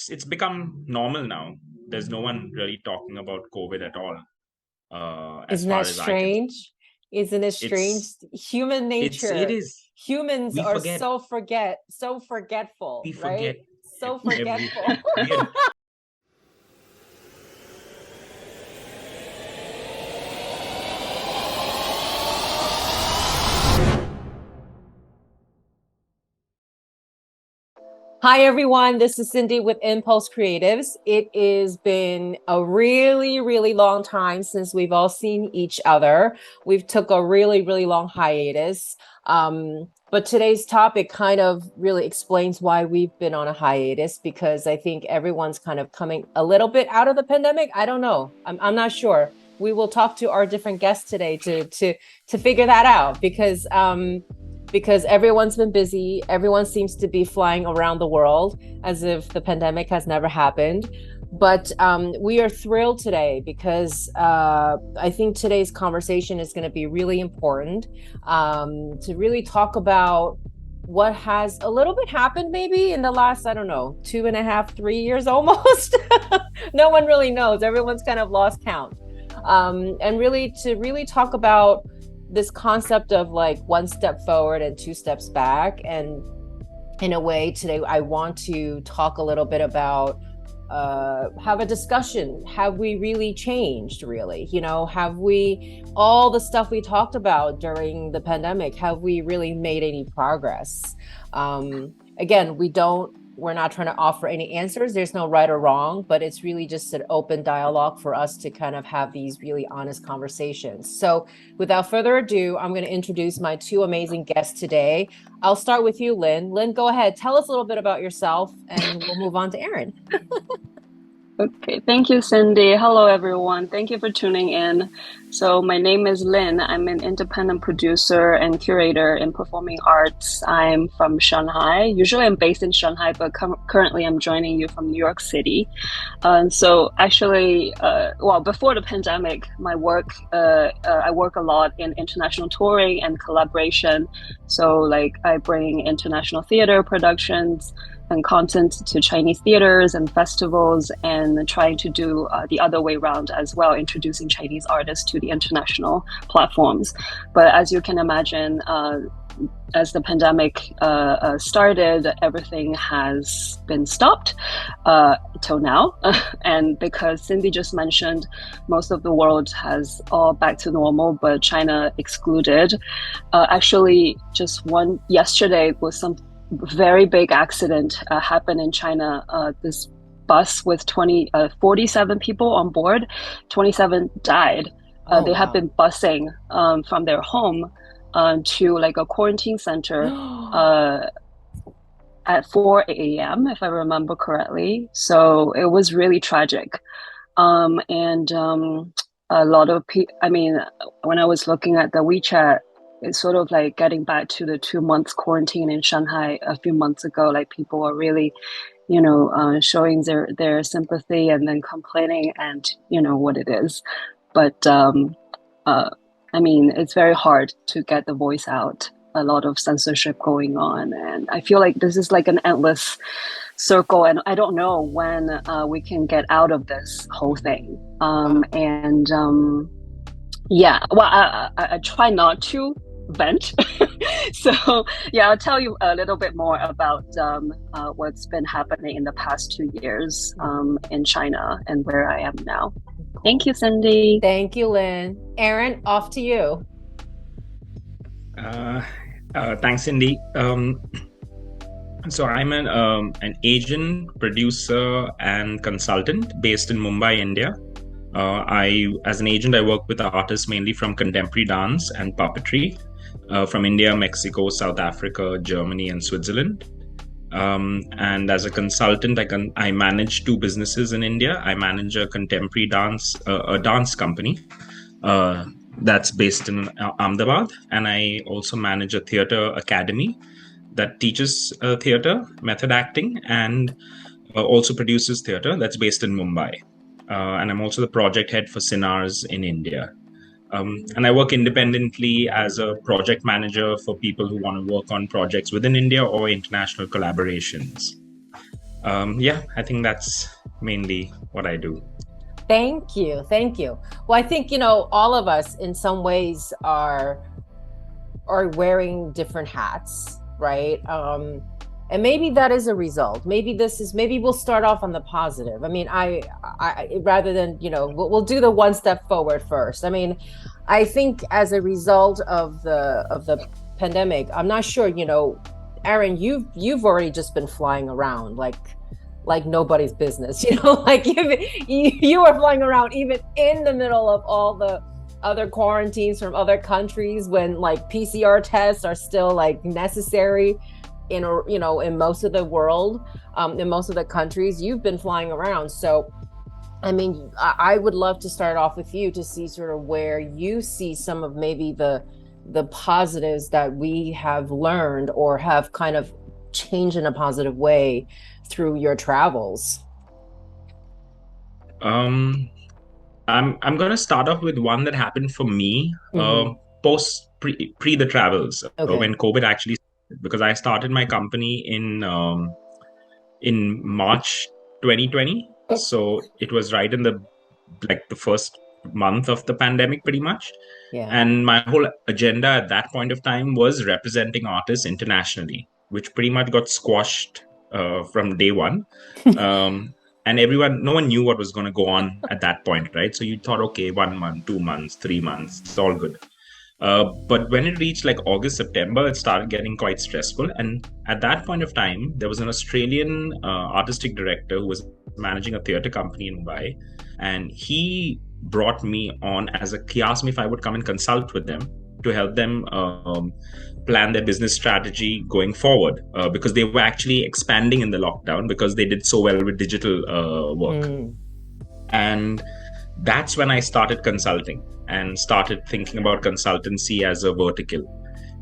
it's become normal now. There's no one really talking about COVID at all, as Isn't far that as I can. strange? Isn't it strange? It's Human it nature. is. Humans We are forget. so We forgetful, forget right? So forgetful. we are. Hi, everyone. This is Cindy with InPulse Creatives. It has been a really, really long time since we've all seen each other. We've took a really, really long hiatus. But today's topic kind of really explains why we've been on a hiatus, because I think everyone's kind of coming a little bit out of the pandemic. I don't know. I'm not sure. We will talk to our different guests today to figure that out, because everyone's been busy. Everyone seems to be flying around the world as if the pandemic has never happened. But we are thrilled today because I think today's conversation is going to be really important, to really talk about what has a little bit happened maybe in the last, I don't know, 2.5, 3 years almost. No one really knows. Everyone's kind of lost count. And really to really talk about this concept of like one step forward and two steps back. And in a way, today I want to talk a little bit about have a discussion. Have we really changed, really? Have we, all the stuff we talked about during the pandemic, have we really made any progress? Again, we're not trying to offer any answers. There's no right or wrong, but it's really just an open dialogue for us to kind of have these really honest conversations. So without further ado, I'm going to introduce my two amazing guests today. I'll start with you, Lynn. Lynn, go ahead. Tell us a little bit about yourself, and we'll move on to Aaron. Okay, thank you, Cindy. Hello, everyone. Thank you for tuning in. So my name is Lynn. I'm an independent producer and curator in performing arts. I'm from Shanghai. Usually I'm based in Shanghai, but currently I'm joining you from New York City. So actually, before the pandemic, my work, I work a lot in international touring and collaboration. So like I bring international theater productions and content to Chinese theaters and festivals, and trying to do the other way around as well, introducing Chinese artists to the international platforms. But as you can imagine, as the pandemic started, everything has been stopped till now. And because Cindy just mentioned, most of the world has all back to normal, but China excluded. Actually, yesterday was some very big accident happened in China. This bus with 47 people on board, 27 died. They had been busing from their home to like a quarantine center at 4 a.m., if I remember correctly. So it was really tragic. And a lot of people, I mean, when I was looking at the WeChat, it's sort of like getting back to the 2 months quarantine in Shanghai a few months ago. Like people are really, showing their sympathy and then complaining, and what it is. But I mean, it's very hard to get the voice out. A lot of censorship going on, and I feel like this is like an endless circle, and I don't know when we can get out of this whole thing. Yeah, well, I try not to vent. So yeah, I'll tell you a little bit more about what's been happening in the past 2 years in China and where I am now. Thank you, Cindy. Thank you, Lynn. Aaron, off to you. Thanks, Cindy. So I'm an agent, producer, and consultant based in Mumbai, India. As an agent, I work with artists mainly from contemporary dance and puppetry from India, Mexico, South Africa, Germany, and Switzerland. And as a consultant, I manage two businesses in India. I manage a contemporary dance company that's based in Ahmedabad, and I also manage a theater academy that teaches theater, method acting, and also produces theater that's based in Mumbai. And I'm also the project head for Cinars in India. And I work independently as a project manager for people who want to work on projects within India or international collaborations. Yeah, I think that's mainly what I do. Thank you. Thank you. Well, I think, all of us in some ways are wearing different hats, right? And maybe that is a result. Maybe we'll start off on the positive. I mean, I rather than, we'll do the one step forward first. I mean, I think as a result of the pandemic, I'm not sure, Aaron, you've already just been flying around like nobody's business, like you are flying around even in the middle of all the other quarantines from other countries when like PCR tests are still like necessary in most of the world, in most of the countries. You've been flying around. So I mean, I would love to start off with you to see sort of where you see some of maybe the positives that we have learned or have kind of changed in a positive way through your travels. I'm gonna start off with one that happened for me Mm-hmm. pre the travels, Okay. when COVID actually started, because I started my company in March 2020. So it was right in the first month of the pandemic, pretty much. Yeah. And my whole agenda at that point of time was representing artists internationally, which pretty much got squashed from day one. Um, and no one knew what was going to go on at that point, right? So you thought, okay, 1 month, 2 months, 3 months, it's all good. But when it reached like August, September, it started getting quite stressful. And at that point of time, there was an Australian artistic director who was managing a theater company in Mumbai. And he brought me on he asked me if I would come and consult with them to help them plan their business strategy going forward, because they were actually expanding in the lockdown because they did so well with digital work. And that's when I started consulting and started thinking about consultancy as a vertical,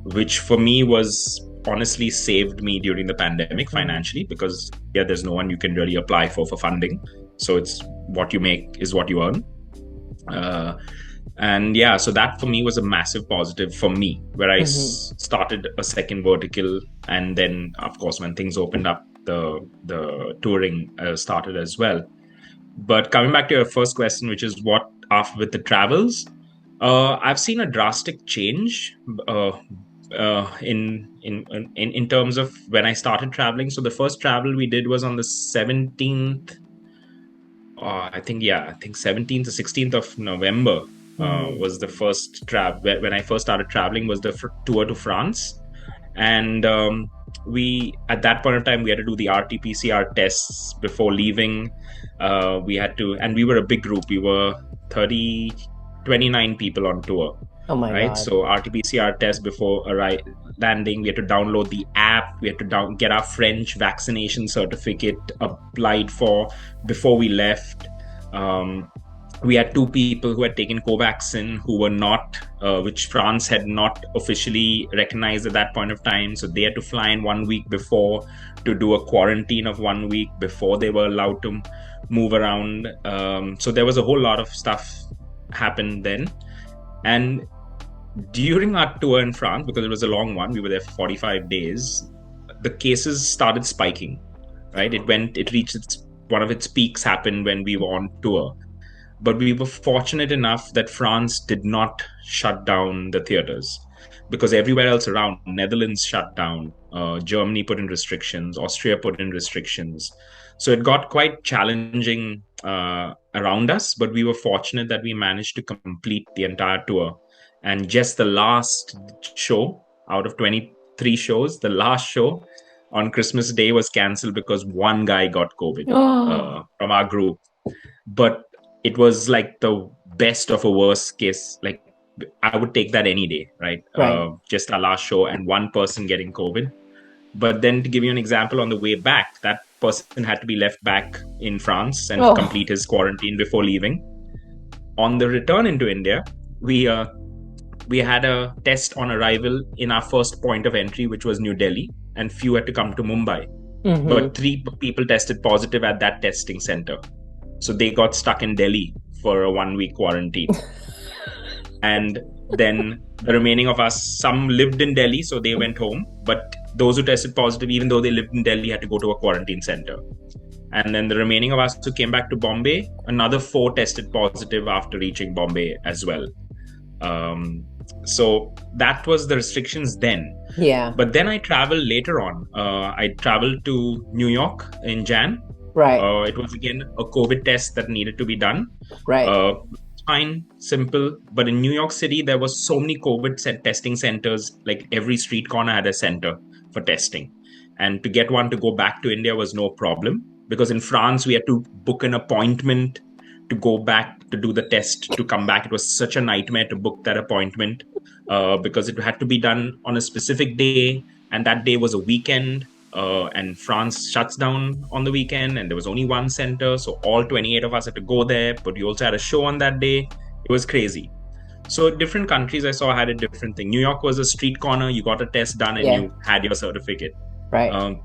which for me was honestly saved me during the pandemic financially, because there's no one you can really apply for funding. So it's what you make is what you earn. So that for me was a massive positive for me, where I started a second vertical. And then, of course, when things opened up, the touring started as well. But coming back to your first question, which is what after with the travels, I've seen a drastic change in terms of when I started traveling. So the first travel we did was on the 17th. I think 17th to 16th of November was the first when I first started traveling, was the tour to France. And we at that point of time we had to do the RT-PCR tests before leaving. We had to, and we were a big group. We were 29 people on tour. Oh my right? God. So RT-PCR test before landing. We had to download the app. We had to get our French vaccination certificate applied for before we left. We had 2 people who had taken Covaxin who were not, which France had not officially recognized at that point of time. So they had to fly in 1 week before to do a quarantine of 1 week before they were allowed to move around. So there was a whole lot of stuff happened then. And during our tour in France, because it was a long one, we were there for 45 days, the cases started spiking, right? It reached one of its peaks happened when we were on tour. But we were fortunate enough that France did not shut down the theaters, because everywhere else around, Netherlands shut down, Germany put in restrictions, Austria put in restrictions. So it got quite challenging around us, but we were fortunate that we managed to complete the entire tour. And just the last show out of 23 shows, the last show on Christmas Day was cancelled because one guy got COVID from our group. But it was like the best of a worst case. Like, I would take that any day, right? Just our last show and one person getting COVID. But then to give you an example, on the way back, that person had to be left back in France and complete his quarantine before leaving. On the return into India, we had a test on arrival in our first point of entry, which was New Delhi, and few had to come to Mumbai. But 3 people tested positive at that testing center. So they got stuck in Delhi for a 1-week quarantine. And then the remaining of us, some lived in Delhi, so they went home. But those who tested positive, even though they lived in Delhi, had to go to a quarantine center. And then the remaining of us who came back to Bombay, another 4 tested positive after reaching Bombay as well. So that was the restrictions then. Yeah. But then I traveled later on. I traveled to New York in Jan. Right. It was again a COVID test that needed to be done. Right. Fine, simple. But in New York City, there was so many COVID testing centers. Like every street corner had a center for testing. And to get one to go back to India was no problem. Because in France, we had to book an appointment to go back to do the test to come back. It was such a nightmare to book that appointment because it had to be done on a specific day. And that day was a weekend. And France shuts down on the weekend, and there was only one center. So all 28 of us had to go there, but you also had a show on that day. It was crazy. So different countries I saw had a different thing. New York was a street corner. You got a test done and you had your certificate. Right.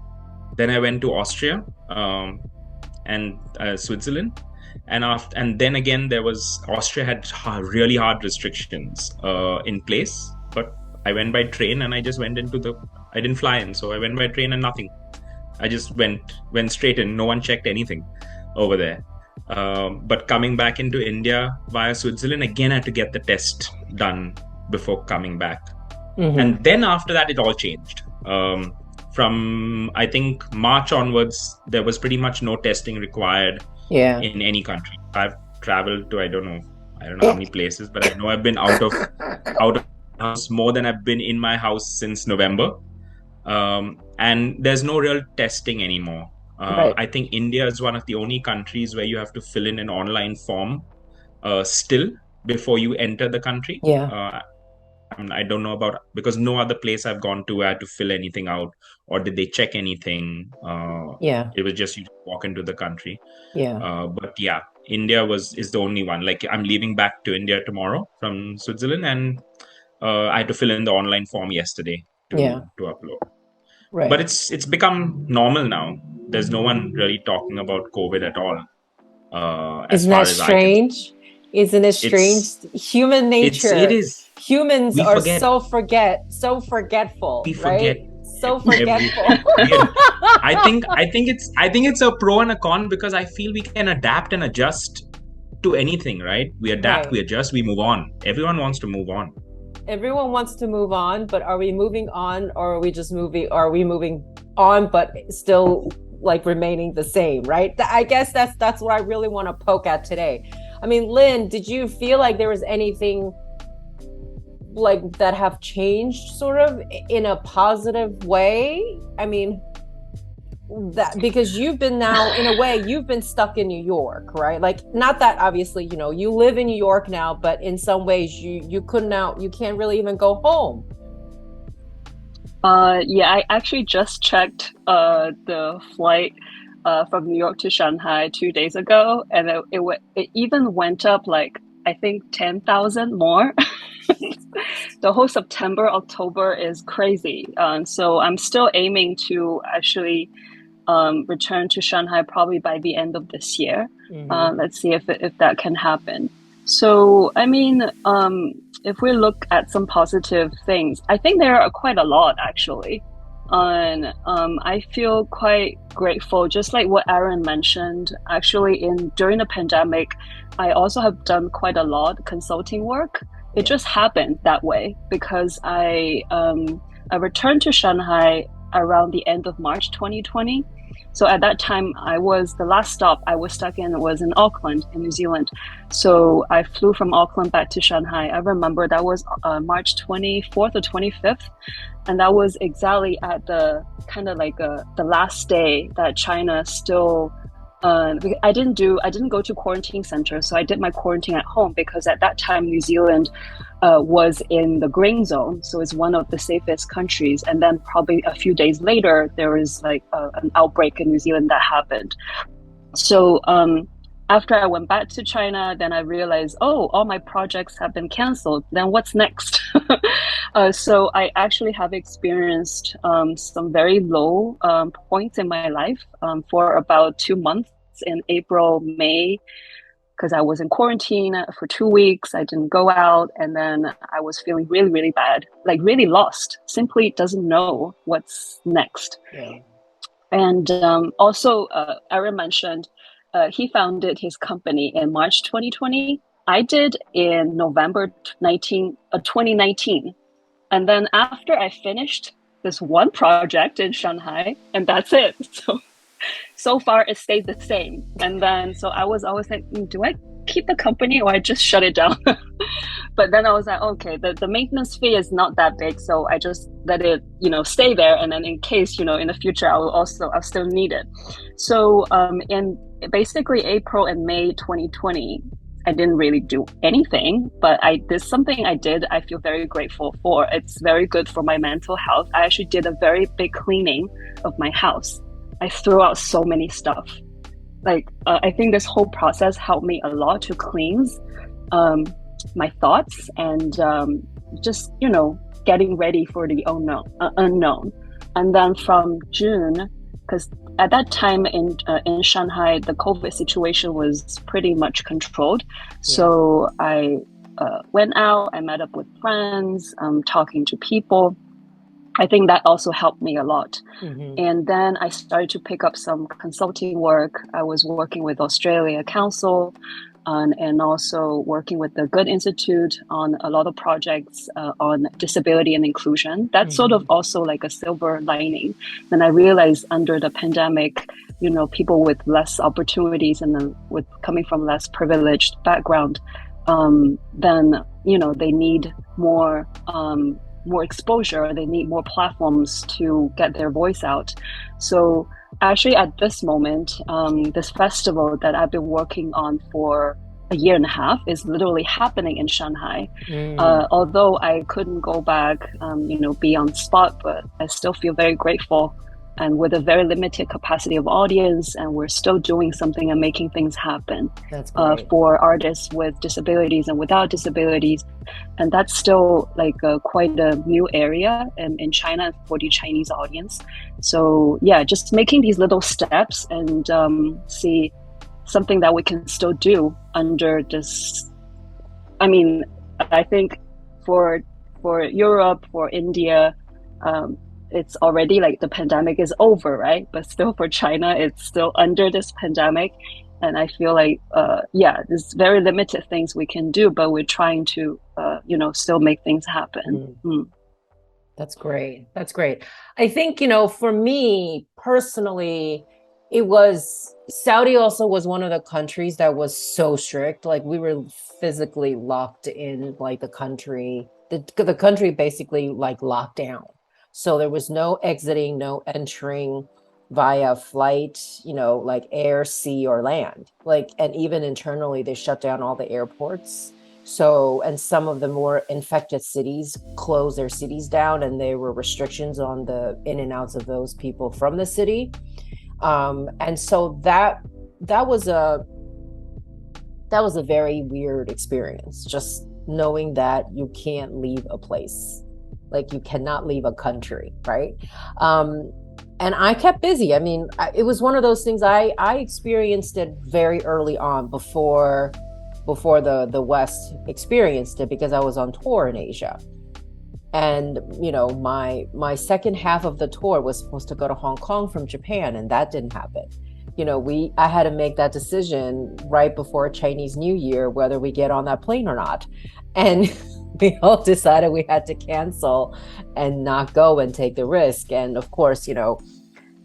Then I went to Austria and Switzerland. And then again, Austria had really hard restrictions in place. But I went by train and I just went I didn't fly in. So I went by train and nothing. I just went straight in. No one checked anything over there. But coming back into India via Switzerland, again, I had to get the test done before coming back. Mm-hmm. And then after that, it all changed. From, I think, March onwards, there was pretty much no testing required in any country. I've traveled to, I don't know how many places, but I know I've been out of house more than I've been in my house since November. And there's no real testing anymore. Right. I think India is one of the only countries where you have to fill in an online form still before you enter the country. I don't know because no other place I've gone to I had to fill anything out, or did they check anything? It was just you walk into the country. But yeah, India is the only one. Like I'm leaving back to India tomorrow from Switzerland, and I had to fill in the online form yesterday to upload. Right. But it's become normal now. There's no one really talking about COVID at all. Isn't that strange? Isn't it strange? Human nature. It is. Humans are so forgetful. We forget. Right? So forgetful. I think it's a pro and a con, because I feel we can adapt and adjust to anything, right? We adapt, we adjust, we move on. Everyone wants to move on. Everyone wants to move on, but are we moving on, or are we just moving? Are we moving on, but still like remaining the same, right? I guess that's what I really want to poke at today. I mean, Lynn, did you feel like there was anything like that have changed sort of in a positive way? I mean, that because you've been now, in a way, you've been stuck in New York, right? Like, not that obviously, you live in New York now, but in some ways you can't really even go home. I actually just checked the flight from New York to Shanghai 2 days ago, and it even went up like, I think 10,000 more. The whole September, October is crazy. So I'm still aiming to actually return to Shanghai probably by the end of this year. Mm-hmm. Let's see if that can happen. So, I mean, if we look at some positive things, I think there are quite a lot actually. And I feel quite grateful, just like what Aaron mentioned. Actually, during the pandemic, I also have done quite a lot of consulting work. It just happened that way because I returned to Shanghai around the end of March 2020. So at that time, the last stop I was stuck in was in Auckland, in New Zealand. So I flew from Auckland back to Shanghai. I remember that was March 24th or 25th. And that was exactly at the kind of like the last day that China still, I didn't go to quarantine center. So I did my quarantine at home because at that time, New Zealand was in the green zone. So it's one of the safest countries. And then probably a few days later, there was like an outbreak in New Zealand that happened. So after I went back to China, then I realized, all my projects have been canceled. Then what's next? So I actually have experienced some very low points in my life for about 2 months in April, May, because I was in quarantine for 2 weeks. I didn't go out. And then I was feeling really, really bad, like really lost, simply doesn't know what's next. Yeah. And also, Aaron mentioned he founded his company in March 2020. I did in November 2019. And then after I finished this one project in Shanghai, and that's it. So far it stayed the same. And then so I was always like, do I keep the company or I just shut it down? But then I was like, okay, the maintenance fee is not that big, so I just let it, stay there. And then in case, in the future, I'll still need it. So in basically April and May 2020, I didn't really do anything, but there's something I did I feel very grateful for. It's very good for my mental health. I actually did a very big cleaning of my house. I threw out so many stuff. I think this whole process helped me a lot to cleanse my thoughts and just getting ready for the unknown. And then from June, because at that time in Shanghai, the COVID situation was pretty much controlled. So I went out, I met up with friends, talking to people. I think that also helped me a lot. And then I started to pick up some consulting work. I was working with Australia Council and also working with the Good Institute on a lot of projects on disability and inclusion. That's sort of also like a silver lining. And I realized under the pandemic, people with less opportunities and with coming from less privileged background, then, they need more exposure, they need more platforms to get their voice out. So actually at this moment, this festival that I've been working on for a year and a half is literally happening in Shanghai. Although I couldn't go back, be on spot, but I still feel very grateful. And with a very limited capacity of audience, and we're still doing something and making things happen for artists with disabilities and without disabilities. And that's still quite a new area in China for the Chinese audience. So yeah, just making these little steps and see something that we can still do under this. I mean, I think for Europe, for India, it's already the pandemic is over, right? But still for China, it's still under this pandemic. And I feel there's very limited things we can do, but we're trying to, still make things happen. That's great. That's great. I think, for me personally, it was Saudi also was one of the countries that was so strict. We were physically locked in, the country, the country basically locked down. So there was no exiting, no entering via flight, air, sea, or land. And even internally, they shut down all the airports. So, and some of the more infected cities closed their cities down, and there were restrictions on the in and outs of those people from the city. And so that was a very weird experience, just knowing that you can't leave a place. You cannot leave a country, right? And I kept busy. I mean, it was one of those things I experienced it very early on before the West experienced it, because I was on tour in Asia. And, my second half of the tour was supposed to go to Hong Kong from Japan, and that didn't happen. I had to make that decision right before Chinese New Year, whether we get on that plane or not. And we all decided we had to cancel and not go and take the risk. And of course,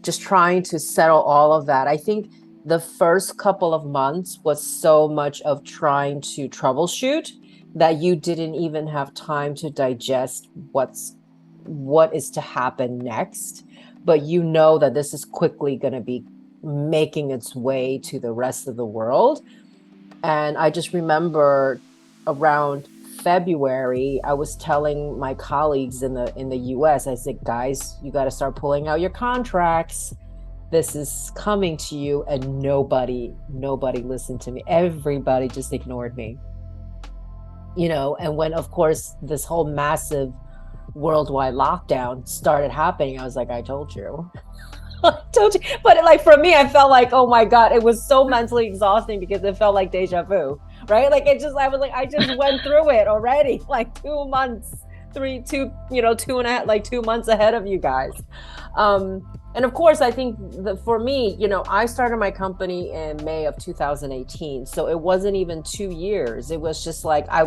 just trying to settle all of that. I think the first couple of months was so much of trying to troubleshoot that you didn't even have time to digest what is to happen next. But that this is quickly going to be making its way to the rest of the world. And I just remember around February, I was telling my colleagues in the US, I said, guys, you got to start pulling out your contracts. This is coming to you. And nobody listened to me. Everybody just ignored me. And when, of course, this whole massive worldwide lockdown started happening, I was like, I told you. I told you. But for me, I felt like, oh my God, it was so mentally exhausting because it felt like deja vu, right? I just went through it already, 2 months, 2 months ahead of you guys. And of course, I think for me, I started my company in May of 2018. So it wasn't even 2 years. It was just like I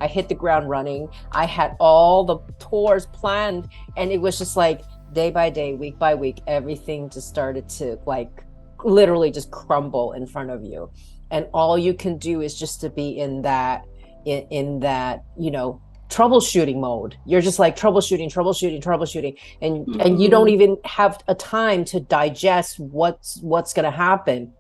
hit the ground running. I had all the tours planned, and it was just like day by day, week by week, everything just started to like literally just crumble in front of you. And all you can do is just to be in that, troubleshooting mode. You're just like troubleshooting, and you don't even have a time to digest what's going to happen.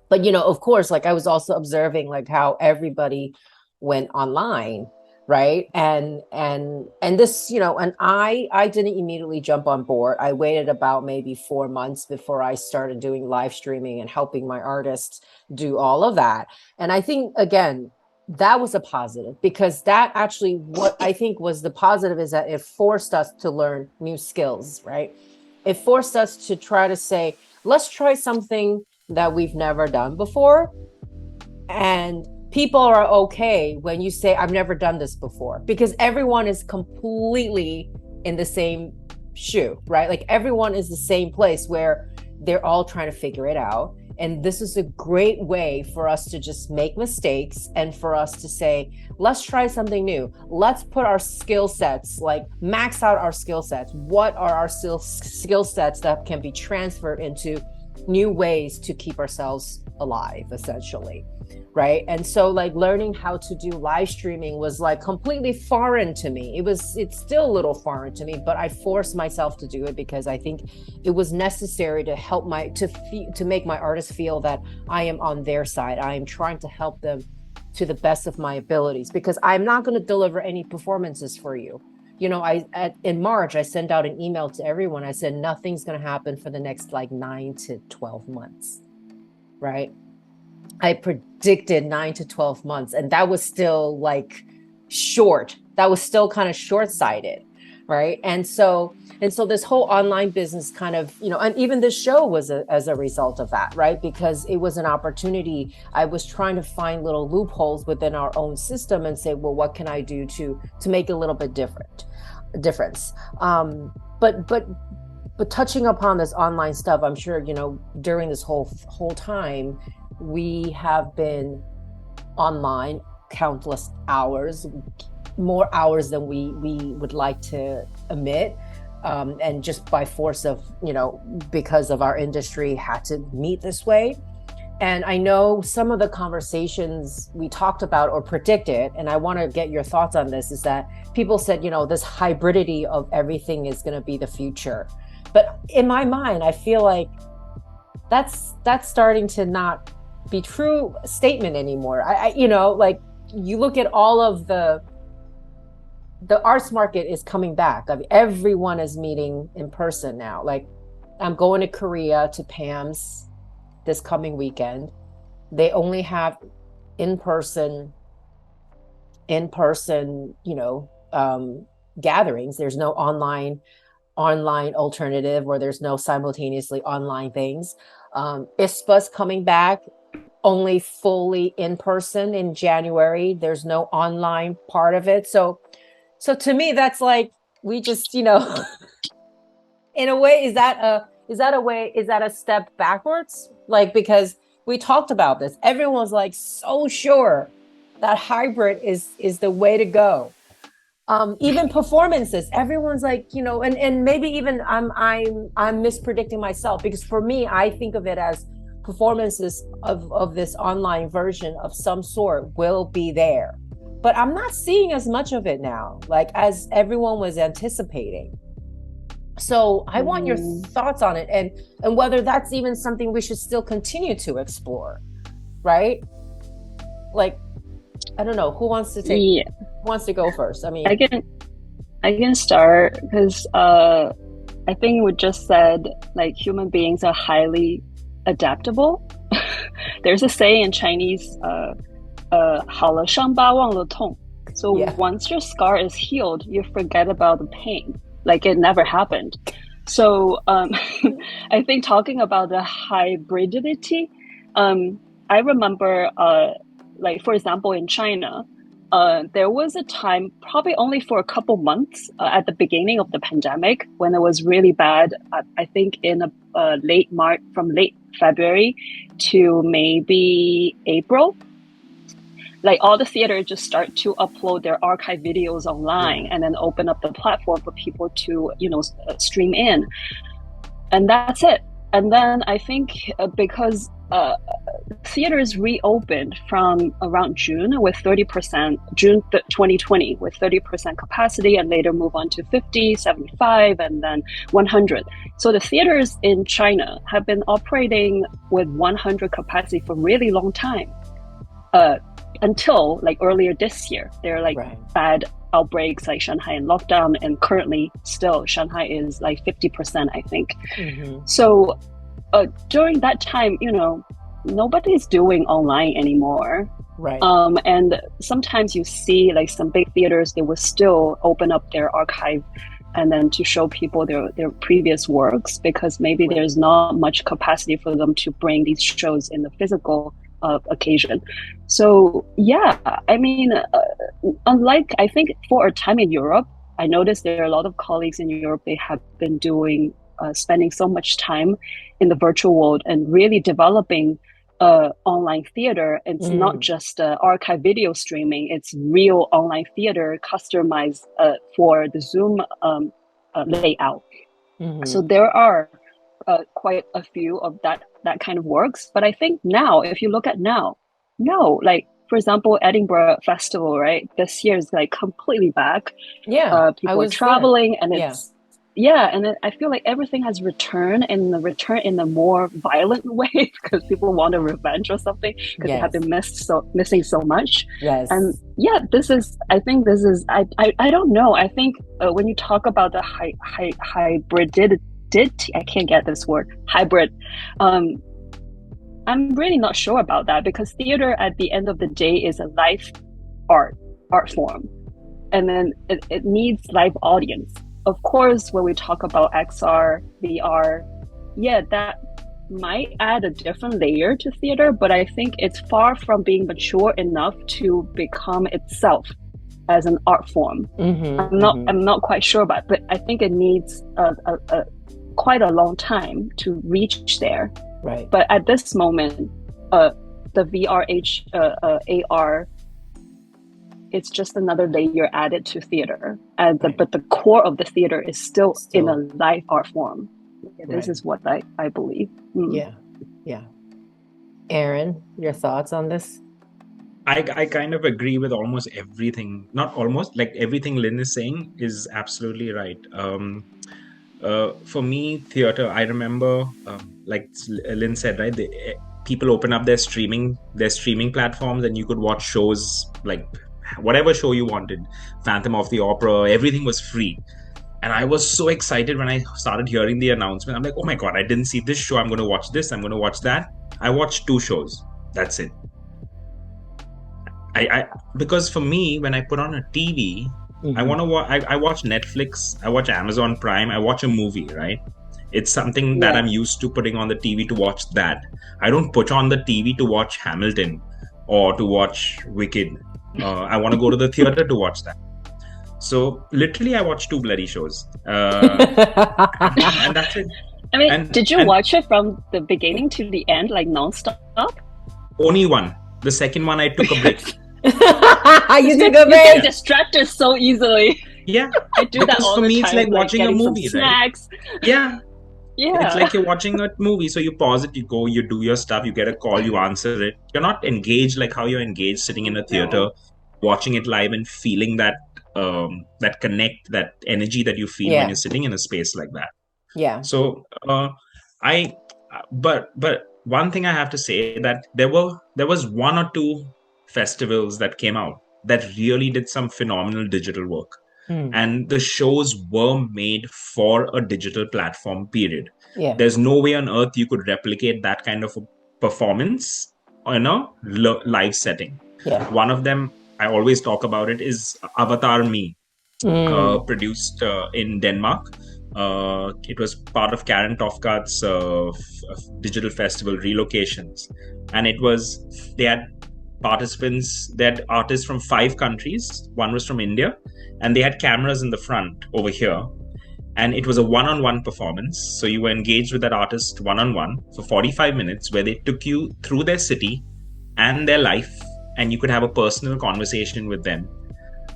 But of course, like I was also observing like how everybody went online, right? And this, and I didn't immediately jump on board. I waited about maybe 4 months before I started doing live streaming and helping my artists do all of that. And I think, again, that was a positive, because that actually, what I think was the positive is that it forced us to learn new skills, right? It forced us to try to say, let's try something that we've never done before. And people are okay when you say, I've never done this before, because everyone is completely in the same shoe, right? Like everyone is the same place where they're all trying to figure it out. And this is a great way for us to just make mistakes and for us to say, let's try something new. Let's put our skill sets, like max out our skill sets. What are our skill sets that can be transferred into new ways to keep ourselves alive, essentially, right? And so like learning how to do live streaming was like completely foreign to me. It's still a little foreign to me, but I forced myself to do it because I think it was necessary to help to make my artists feel that I am on their side. I am trying to help them to the best of my abilities, because I'm not going to deliver any performances for you. In March, I sent out an email to everyone. I said, nothing's going to happen for the next like 9 to 12 months, right? I predicted 9 to 12 months, and that was still like short. That was still kind of short-sighted, right? And so this whole online business kind of, and even this show was as a result of that, right? Because it was an opportunity. I was trying to find little loopholes within our own system and say, well, what can I do to make it a little bit difference? But touching upon this online stuff, I'm sure, during this whole time, we have been online countless hours, more hours than we would like to admit. And just by force of, because of our industry had to meet this way. And I know some of the conversations we talked about or predicted, and I want to get your thoughts on this, is that people said, this hybridity of everything is going to be the future. But in my mind, I feel like that's starting to not be true statement anymore. I like you look at all of the arts market is coming back. I mean, everyone is meeting in person now. Like I'm going to Korea to Pam's this coming weekend. They only have in-person, gatherings. There's no online alternative, or there's no simultaneously online things. ISPA's coming back only fully in person in January. There's no online part of it. So to me, that's like, we just, in a way, is that a step backwards? Like, because we talked about this, everyone's like so sure that hybrid is the way to go. Even performances, everyone's like, and maybe even I'm mispredicting myself, because for me, I think of it as performances of this online version of some sort will be there, but I'm not seeing as much of it now, like as everyone was anticipating. So I want your thoughts on it, and whether that's even something we should still continue to explore, right? Like, I don't know who wants to go first. I mean, I can start, because I think we just said like human beings are highly adaptable. There's a saying in Chinese, 好了伤疤忘了痛. So once your scar is healed, you forget about the pain, like it never happened. So I think talking about the hybridity, I remember, like for example, in China, there was a time, probably only for a couple months at the beginning of the pandemic, when it was really bad. I think in late March, from late February to maybe April, like all the theaters just start to upload their archive videos online and then open up the platform for people to, stream in. And that's it. And then I think because theaters reopened from around June with 30%, June 2020 with 30% capacity, and later move on to 50, 75, and then 100. So the theaters in China have been operating with 100 capacity for a really long time. Until like earlier this year, there are like bad outbreaks like Shanghai in lockdown, and currently still Shanghai is like 50%, I think. So during that time, nobody's doing online anymore. And sometimes you see like some big theaters, they will still open up their archive and then to show people their previous works, because maybe there's not much capacity for them to bring these shows in the physical occasion. So yeah, I mean, unlike, I think for a time in Europe, I noticed there are a lot of colleagues in Europe, they have been doing, spending so much time in the virtual world and really developing online theater. It's not just archive video streaming, it's real online theater customized for the Zoom layout. So there are quite a few of that kind of works. But I think now, if you look at like, for example, Edinburgh Festival, right? This year is like completely back. People are traveling and it's, and then I feel like everything has returned in a more violent way because people want a revenge or something because they have been missing so much. And I don't know. I think when you talk about the hybrid, I can't get this word, hybrid. I'm really not sure about that, because theater at the end of the day is a live art form. And then it needs live audience. Of course, when we talk about XR, VR, that might add a different layer to theater, but I think it's far from being mature enough to become itself as an art form. I'm not quite sure about it, but I think it needs quite a long time to reach there. But at this moment, the VR, AR, it's just another layer added to theater. But the core of the theater is still in a live art form. This is what I believe. Aaron, your thoughts on this? I kind of agree with almost everything. Not almost, like everything Lynn is saying is absolutely right. For me, theater, I remember, like Lynn said, right? People open up their streaming platforms, and you could watch shows like whatever show you wanted, Phantom of the Opera, everything was free. And I was so excited when I started hearing the announcement. I'm like, oh my God, I didn't see this show. I'm going to watch this. I'm going to watch that. I watched 2 shows. That's it. Because for me, when I put on a TV, I want to watch. I watch Netflix. I watch Amazon Prime. I watch a movie, right? It's something that I'm used to putting on the TV to watch that. I don't put on the TV to watch Hamilton or to watch Wicked. I want to go to the theater to watch that. So literally, I watched 2 bloody shows, and that's it. I mean, did you watch it from the beginning to the end, like nonstop? Only one. The second one, I took a break. You took a break. You get distracted so easily. Yeah, I do that all the time. For me, it's like watching a movie, right? Snacks. Yeah. It's like you're watching a movie, so you pause it, you go, you do your stuff, you get a call, you answer it. You're not engaged like how you're engaged sitting in a theater, watching it live and feeling that connect, that energy that you feel when you're sitting in a space like that. So but one thing I have to say, that there was 1 or 2 festivals that came out that really did some phenomenal digital work. And the shows were made for a digital platform, period. There's no way on earth you could replicate that kind of a performance in a live setting. One of them, I always talk about it, is Avatar Me, produced in Denmark. It was part of Karen Tofkart's digital festival Relocations. And they had participants, they had artists from 5 countries. One was from India, and they had cameras in the front over here. And it was a one-on-one performance. So you were engaged with that artist one-on-one for 45 minutes, where they took you through their city and their life, and you could have a personal conversation with them.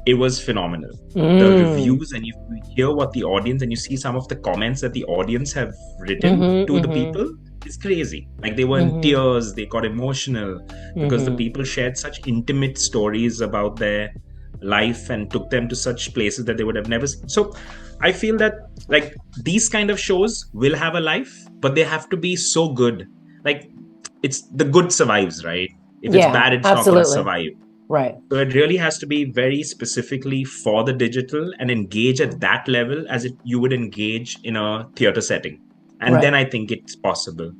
It was phenomenal. The reviews, and you hear what the audience, and you see some of the comments that the audience have written to the people. It's crazy. Like, they were in tears, they got emotional because the people shared such intimate stories about their life and took them to such places that they would have never seen. So I feel that, like, these kind of shows will have a life, but they have to be so good. Like, it's the good survives, right? If it's bad, it's not going to survive. Right. So it really has to be very specifically for the digital and engage at that level as you would engage in a theater setting. And then I think it's possible.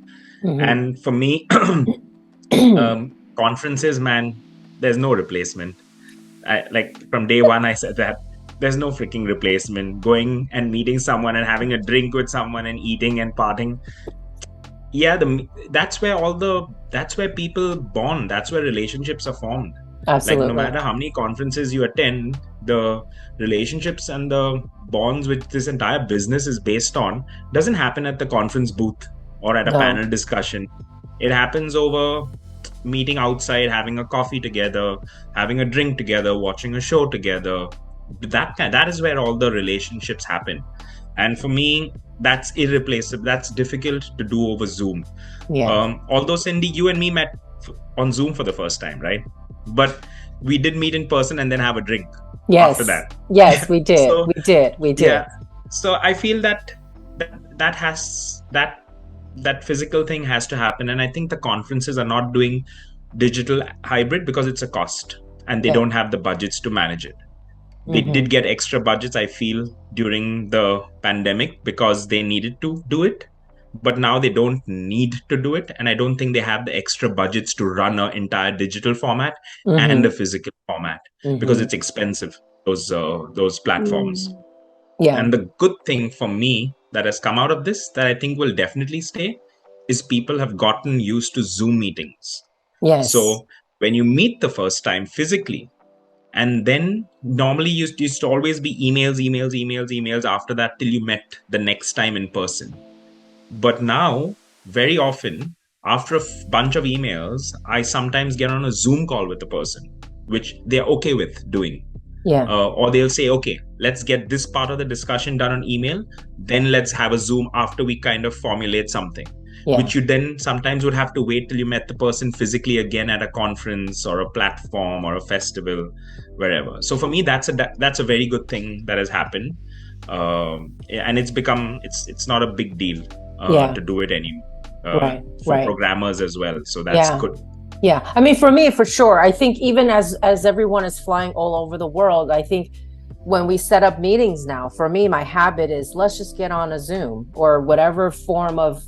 And for me, conferences, man, there's no replacement. Like, from day one, I said that there's no freaking replacement. Going and meeting someone and having a drink with someone and eating and partying. Yeah, that's where people bond. That's where relationships are formed. Absolutely. Like, no matter how many conferences you attend, the relationships and the bonds which this entire business is based on doesn't happen at the conference booth or at a panel discussion. It happens over meeting outside, having a coffee together, having a drink together, watching a show together. That is where all the relationships happen. And for me, that's irreplaceable. That's difficult to do over Zoom. Although, Cindy, you and me met on Zoom for the first time, right? But we did meet in person and then have a drink after that. Yes, we did. So, we did. Yeah. So I feel that physical thing has to happen. And I think the conferences are not doing digital hybrid because it's a cost and they don't have the budgets to manage it. They did get extra budgets, I feel, during the pandemic because they needed to do it. But now they don't need to do it. And I don't think they have the extra budgets to run an entire digital format and a physical format because it's expensive, those platforms. And the good thing for me that has come out of this that I think will definitely stay is people have gotten used to Zoom meetings. Yes. So when you meet the first time physically, and then normally used to always be emails after that till you met the next time in person. But now, very often, after a bunch of emails, I sometimes get on a Zoom call with the person, which they're okay with doing. Or they'll say, okay, let's get this part of the discussion done on email. Then let's have a Zoom after we kind of formulate something, which you then sometimes would have to wait till you met the person physically again at a conference or a platform or a festival, wherever. So for me, that's a very good thing that has happened. And it's not a big deal to do it anymore for programmers as well. So that's good. Yeah. I mean, for me, for sure, I think even as everyone is flying all over the world, I think when we set up meetings now, for me, my habit is let's just get on a Zoom or whatever form of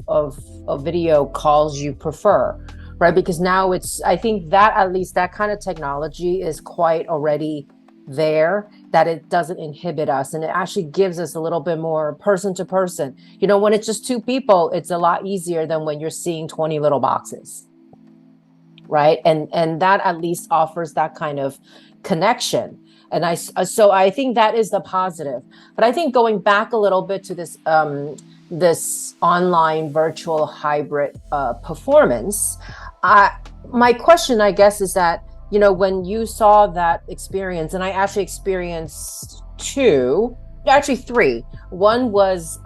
video calls you prefer, right? Because now I think that at least that kind of technology is quite already there, that it doesn't inhibit us, and it actually gives us a little bit more person to person. You know, when it's just two people, it's a lot easier than when you're seeing 20 little boxes, right? And that at least offers that kind of connection. And so I think that is the positive. But I think going back a little bit to this this online virtual hybrid performance, my question, I guess, is that, you know, when you saw that experience, and I actually experienced three. One was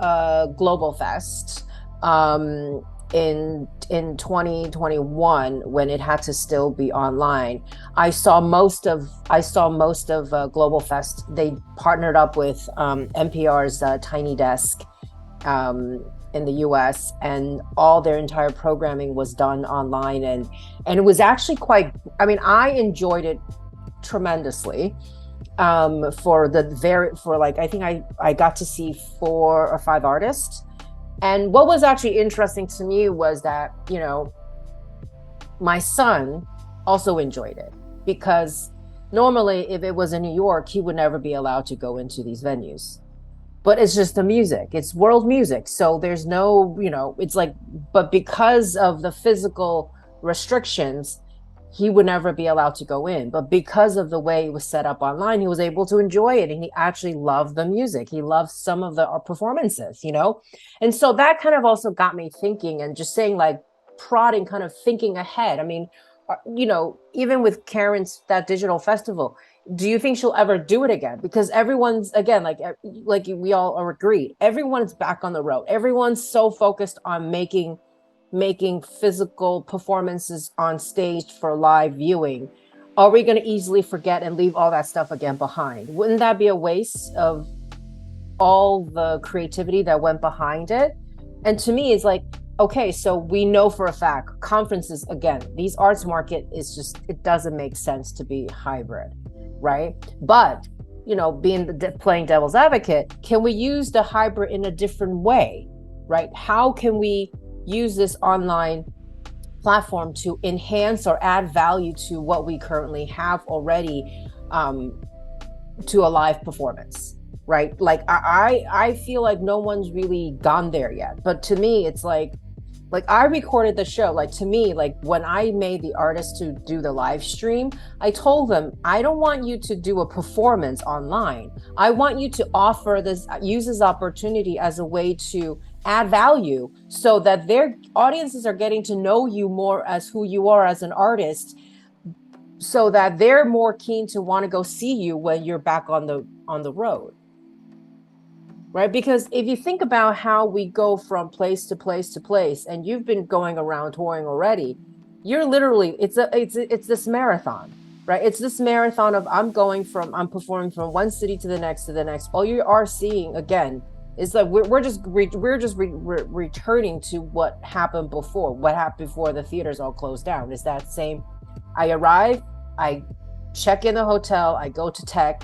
Global Fest in 2021 when it had to still be online. I saw most of Global Fest. They partnered up with NPR's Tiny Desk in the US, and all their entire programming was done online, and it was actually I enjoyed it tremendously. I think I got to see 4 or 5 artists. And what was actually interesting to me was that, you know, my son also enjoyed it, because normally if it was in New York, he would never be allowed to go into these venues. But it's just the music, it's world music. So there's no, you know, it's like, but because of the physical restrictions, he would never be allowed to go in. But because of the way it was set up online, he was able to enjoy it. And he actually loved the music. He loved some of the performances, you know? And so that kind of also got me thinking and just saying, like, prodding, kind of thinking ahead. I mean, you know, even with Karen's, that digital festival, do you think she'll ever do it again? Because everyone's, again, like we all are agreed, everyone's back on the road. Everyone's so focused on making physical performances on stage for live viewing. Are we going to easily forget and leave all that stuff again behind? Wouldn't that be a waste of all the creativity that went behind it? And to me, it's like, okay, so we know for a fact conferences, again, these arts market is just, it doesn't make sense to be hybrid, right? But, you know, playing devil's advocate, can we use the hybrid in a different way, right? How can we use this online platform to enhance or add value to what we currently have already, to a live performance, right? Like I feel like no one's really gone there yet. But to me, it's like I recorded the show. Like, to me, like when I made the artists to do the live stream, I told them, I don't want you to do a performance online. I want you to use this opportunity as a way to add value so that their audiences are getting to know you more as who you are as an artist, so that they're more keen to want to go see you when you're back on the road. Right? Because if you think about how we go from place to place to place, and you've been going around touring already, you're literally, it's this marathon, right? It's this marathon of I'm performing from one city to the next. All you are seeing again is that we're just returning to what happened before the theaters all closed down. Is that same? I arrive, I check in the hotel, I go to tech,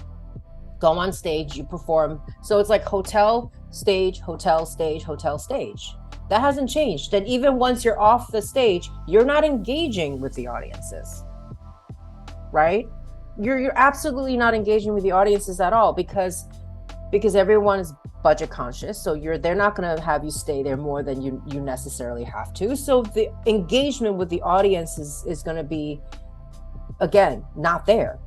go on stage, you perform. So it's like hotel, stage, hotel, stage, hotel, stage. That hasn't changed. And even once you're off the stage, you're not engaging with the audiences, right? You're absolutely not engaging with the audiences at all, because everyone is budget conscious. So they're not going to have you stay there more than you necessarily have to. So the engagement with the audience is going to be, again, not there,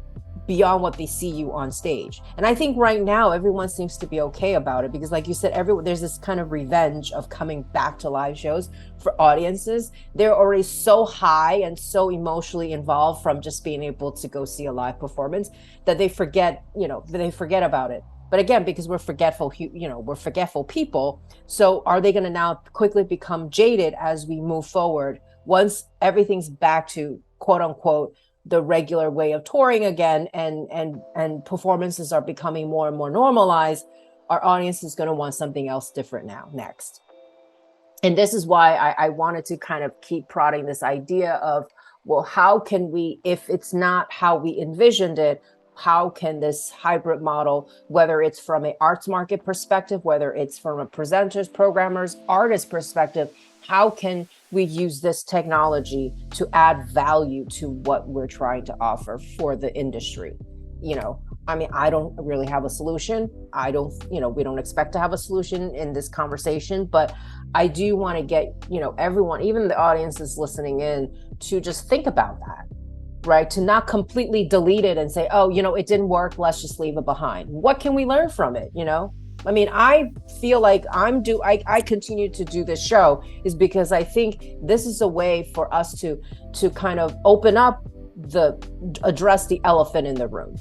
beyond what they see you on stage. And I think right now everyone seems to be okay about it, because like you said, there's this kind of revenge of coming back to live shows for audiences. They're already so high and so emotionally involved from just being able to go see a live performance that they forget about it. But again, because we're forgetful people. So are they going to now quickly become jaded as we move forward once everything's back to quote unquote the regular way of touring again, and performances are becoming more and more normalized? Our audience is going to want something else different next. And this is why I wanted to kind of keep prodding this idea of, well, how can we, if it's not how we envisioned it, how can this hybrid model, whether it's from an arts market perspective, whether it's from a presenters, programmers, artist perspective, how can we use this technology to add value to what we're trying to offer for the industry? You know, I mean, I don't really have a solution. We don't expect to have a solution in this conversation, but I do want to get, everyone, even the audiences listening in, to just think about that, right? To not completely delete it and say, oh, it didn't work, let's just leave it behind. What can we learn from it? I mean, I feel like I continue to do this show is because I think this is a way for us to kind of open up, address the elephant in the room,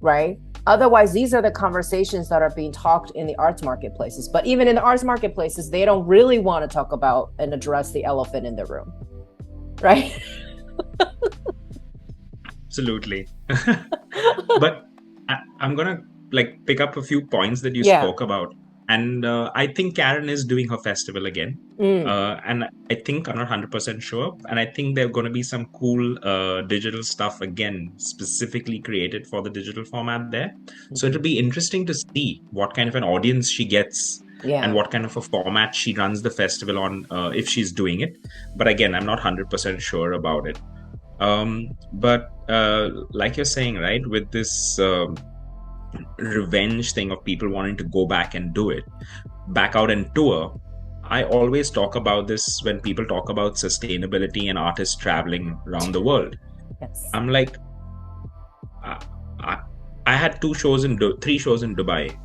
right? Otherwise, these are the conversations that are being talked in the arts marketplaces. But even in the arts marketplaces, they don't really want to talk about and address the elephant in the room, right? Absolutely. But I'm going to pick up a few points that you spoke about. And I think Karen is doing her festival again. And I think, I'm not 100% sure. And I think there are going to be some cool digital stuff again, specifically created for the digital format there. So it'll be interesting to see what kind of an audience she gets and what kind of a format she runs the festival on, if she's doing it. But again, I'm not 100% sure about it. But like you're saying, right, with this revenge thing of people wanting to go back and do it, back out and tour, I always talk about this when people talk about sustainability and artists traveling around the world. Yes. I'm like, I, I, I had 3 shows in Dubai,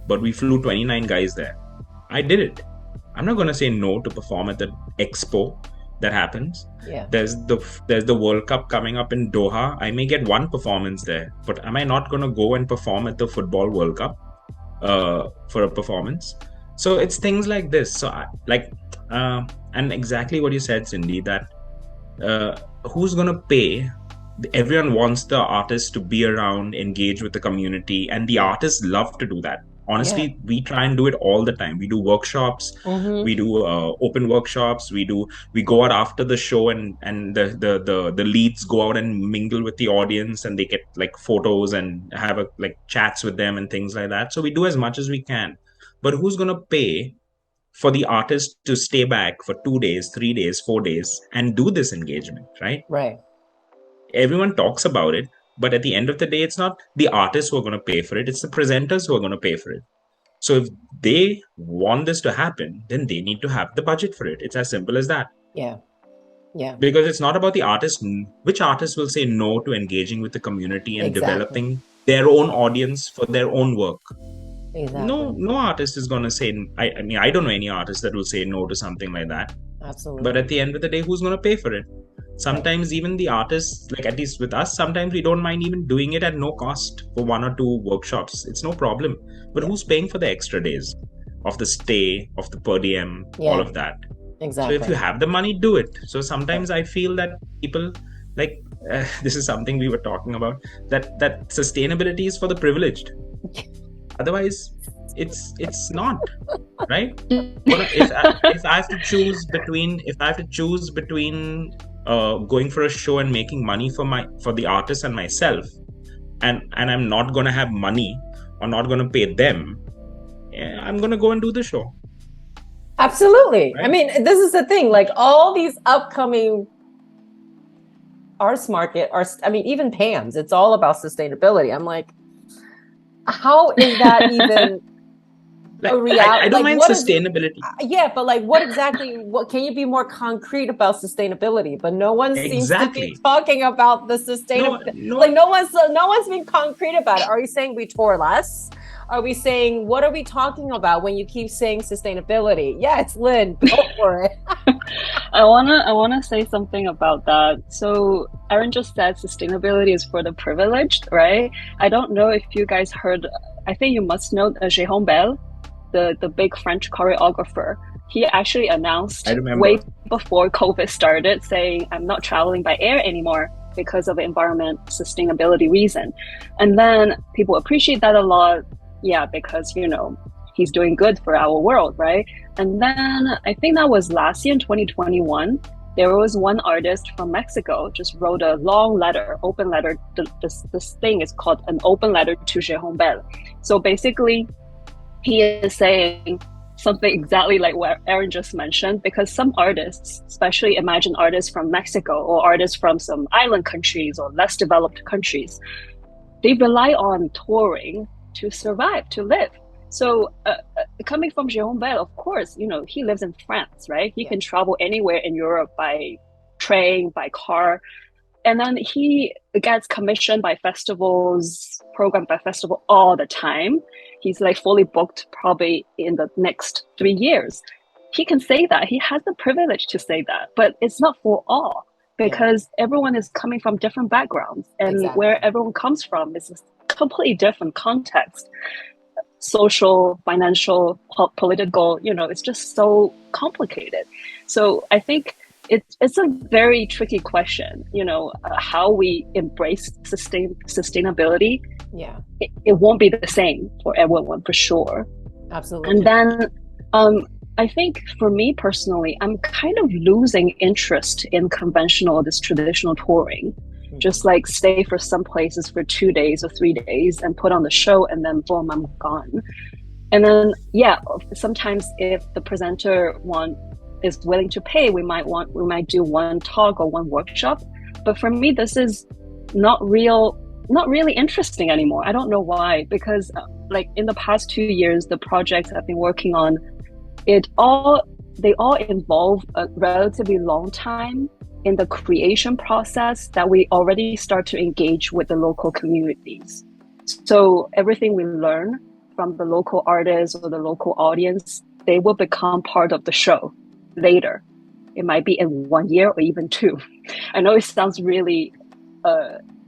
but we flew 29 guys there. I did it. I'm not going to say no to perform at the expo that happens. Yeah. There's the World Cup coming up in Doha. I may get one performance there, but am I not going to go and perform at the Football World Cup for a performance? So it's things like this. So and exactly what you said, Cindy, that who's going to pay? Everyone wants the artist to be around, engage with the community, and the artists love to do that. Honestly, we try and do it all the time. We do workshops, we do open workshops, we go out after the show, and the leads go out and mingle with the audience, and they get like photos and have like chats with them and things like that. So we do as much as we can. But who's going to pay for the artist to stay back for 2 days, 3 days, 4 days and do this engagement, right? Right. Everyone talks about it, but at the end of the day, it's not the artists who are going to pay for it, it's the presenters who are going to pay for it. So if they want this to happen, then they need to have the budget for it. It's as simple as that. Yeah. Because it's not about the artist. Which artist will say no to engaging with the community and developing their own audience for their own work? Exactly. No artist is going to say, I mean, I don't know any artist that will say no to something like that. Absolutely. But at the end of the day, who's going to pay for it? Sometimes even the artists, like at least with us, sometimes we don't mind even doing it at no cost for 1 or 2 workshops. It's no problem. But who's paying for the extra days of the stay, of the per diem, all of that? Exactly. So if you have the money, do it. So sometimes I feel that people like this is something we were talking about, that sustainability is for the privileged. Otherwise, it's not, right? If I have to choose between going for a show and making money for the artist and myself, and I'm not gonna have money or not gonna pay them, I'm gonna go and do the show. Absolutely. Right? I mean, this is the thing, like all these upcoming arts market, even PAMs, it's all about sustainability. I'm like, how is that even a reality? I don't mind sustainability. But like, what can you be more concrete about sustainability? But no one seems to be talking about the sustainability. Like no one's been concrete about it. Are you saying we tour less? Are we saying, what are we talking about when you keep saying sustainability? Yeah, it's Lynn, go for it. I wanna say something about that. So Aaron just said sustainability is for the privileged, right? I don't know if you guys heard, I think you must know Jérôme Bel, the big French choreographer. He actually announced way before COVID started saying, I'm not traveling by air anymore because of environment sustainability reason. And then people appreciate that a lot. Yeah, because, he's doing good for our world, right? And then I think that was last year in 2021, there was one artist from Mexico just wrote a long letter, open letter. This thing is called an open letter to Jérôme Bel. So basically, he is saying something exactly like what Aaron just mentioned, because some artists, especially imagine artists from Mexico or artists from some island countries or less developed countries, they rely on touring to survive, to live. So coming from Jérôme Bel, of course, he lives in France, right? He can travel anywhere in Europe by train, by car. And then he gets commissioned by festivals, programmed by festival all the time. He's like fully booked probably in the next 3 years. He can say that. He has the privilege to say that, but it's not for all, because everyone is coming from different backgrounds, and where everyone comes from is a completely different context. Social, financial, political, it's just so complicated. So I think it's a very tricky question, how we embrace sustainability. Yeah, it won't be the same for everyone, for sure. Absolutely. And then I think for me personally, I'm kind of losing interest in this traditional touring. Just like stay for some places for 2 days or 3 days and put on the show, and then boom, I'm gone. And then sometimes if the presenter is willing to pay, we might do one talk or one workshop. But for me, this is not really interesting anymore. I don't know why, because like in the past 2 years, the projects I've been working on, they all involve a relatively long time in the creation process that we already start to engage with the local communities. So everything we learn from the local artists or the local audience, they will become part of the show later. It might be in 1 year or even 2. I know it sounds really,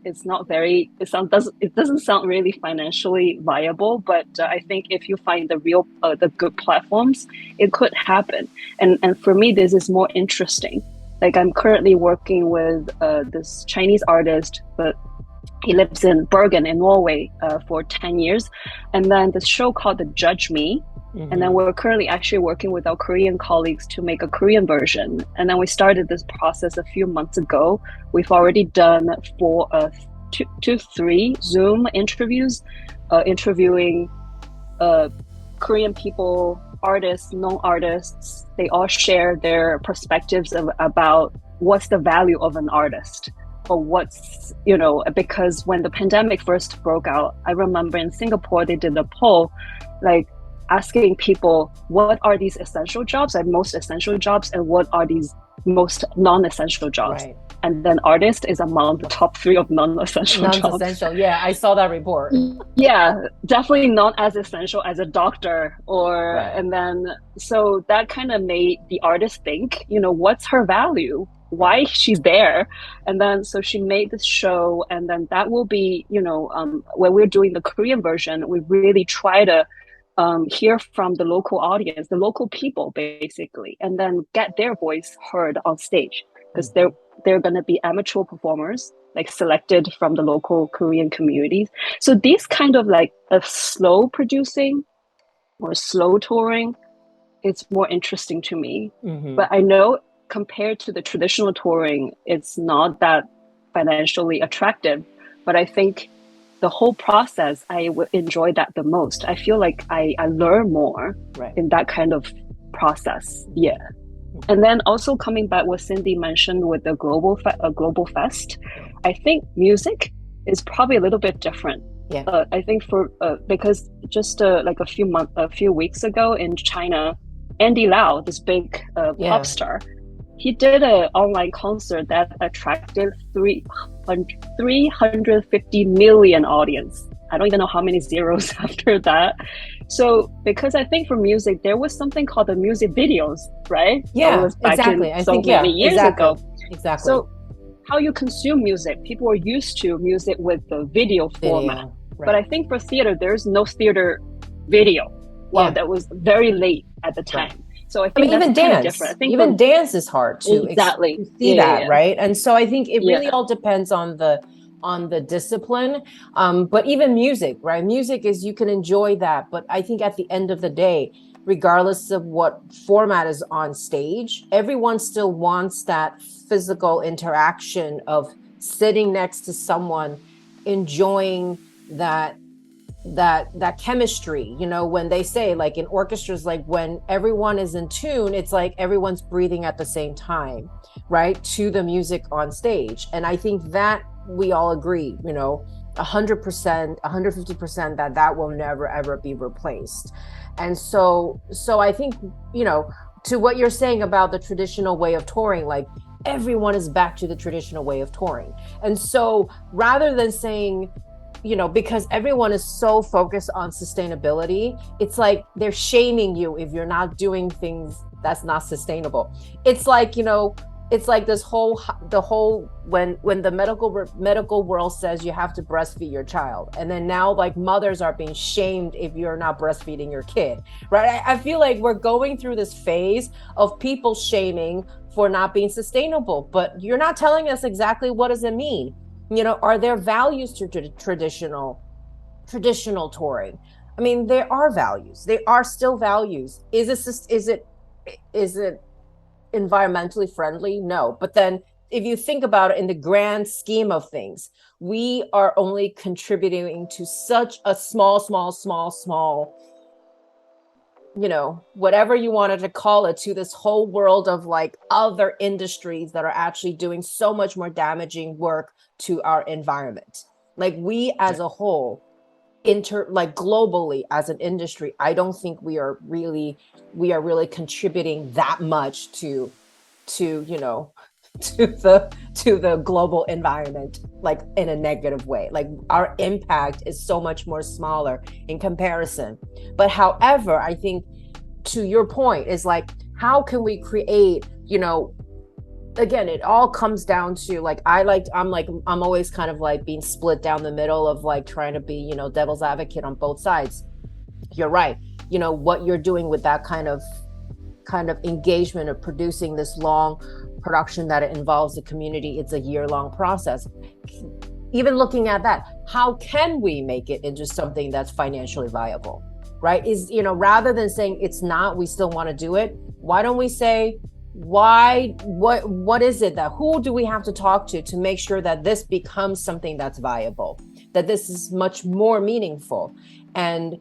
it's not very, it doesn't sound really financially viable, but I think if you find the good platforms, it could happen. And for me, this is more interesting. Like I'm currently working with this Chinese artist, but he lives in Bergen in Norway for 10 years. And then the show called The Judge Me. Mm-hmm. And then we're currently actually working with our Korean colleagues to make a Korean version. And then we started this process a few months ago. We've already done 3 Zoom interviews, interviewing Korean people, artists, non-artists. They all share their perspectives about what's the value of an artist. Or what's, because when the pandemic first broke out, I remember in Singapore, they did a poll, like asking people, what are these essential jobs, like most essential jobs, and what are these most non-essential jobs? Right. And then artist is among the top 3 of non-essential jobs. Non-essential, yeah, I saw that report. Yeah, definitely not as essential as a doctor or, right. And then, so that kind of made the artist think, what's her value? Why she's there. And then so she made this show, and then that will be when we're doing the Korean version, we really try to hear from the local audience, the local people basically, and then get their voice heard on stage, because they're going to be amateur performers, like selected from the local Korean communities. So these kind of like a slow producing or slow touring, it's more interesting to me. But I know compared to the traditional touring, it's not that financially attractive. But I think the whole process, I would enjoy that the most. I feel like I learn more in that kind of process. Yeah. And then also coming back what Cindy mentioned with the global fest, I think music is probably a little bit different. Yeah. I think because just like a few weeks ago in China, Andy Lau, this big pop star, he did an online concert that attracted 350 million audience. I don't even know how many zeros after that. So, because I think for music, there was something called the music videos, right? Yeah, it was back exactly. I think many years ago. Exactly. So, how you consume music, people are used to music with the video format. Right. But I think for theater, there's no theater video. Well, that was very late at the time. Right. So I think even dance, dance is hard to see that, right? And so I think it really all depends on the discipline. But even music, right? Music is, you can enjoy that, but I think at the end of the day, regardless of what format is on stage, everyone still wants that physical interaction of sitting next to someone, enjoying that chemistry, when they say, like in orchestras, like when everyone is in tune, it's like everyone's breathing at the same time, right, to the music on stage. And I think that we all agree, 100%, 150% that will never ever be replaced. And so I think, to what you're saying about the traditional way of touring, like everyone is back to the traditional way of touring. And so rather than saying, because everyone is so focused on sustainability, it's like they're shaming you if you're not doing things that's not sustainable. It's like, it's like this whole when the medical world says you have to breastfeed your child, and then now like mothers are being shamed if you're not breastfeeding your kid, right? I feel like we're going through this phase of people shaming for not being sustainable, but you're not telling us exactly what does it mean. Are there values to traditional touring? I mean, there are values. There are still values. Is it environmentally friendly? No. But then if you think about it in the grand scheme of things, we are only contributing to such a small, whatever you wanted to call it, to this whole world of like other industries that are actually doing so much more damaging work to our environment. Like we as a whole, globally as an industry, I don't think we are really contributing that much to to the global environment, like in a negative way. Like our impact is so much more smaller in comparison. But however, I think to your point is like, how can we create, again, it all comes down to like, I'm always kind of like being split down the middle of like trying to be, devil's advocate on both sides. You're right. What you're doing with that kind of engagement of producing this long production that it involves the community, it's a year-long process. Even looking at that, how can we make it into something that's financially viable, right? Is, rather than saying it's not, we still want to do it, why don't we say, what is it that, who do we have to talk to make sure that this becomes something that's viable, that this is much more meaningful, and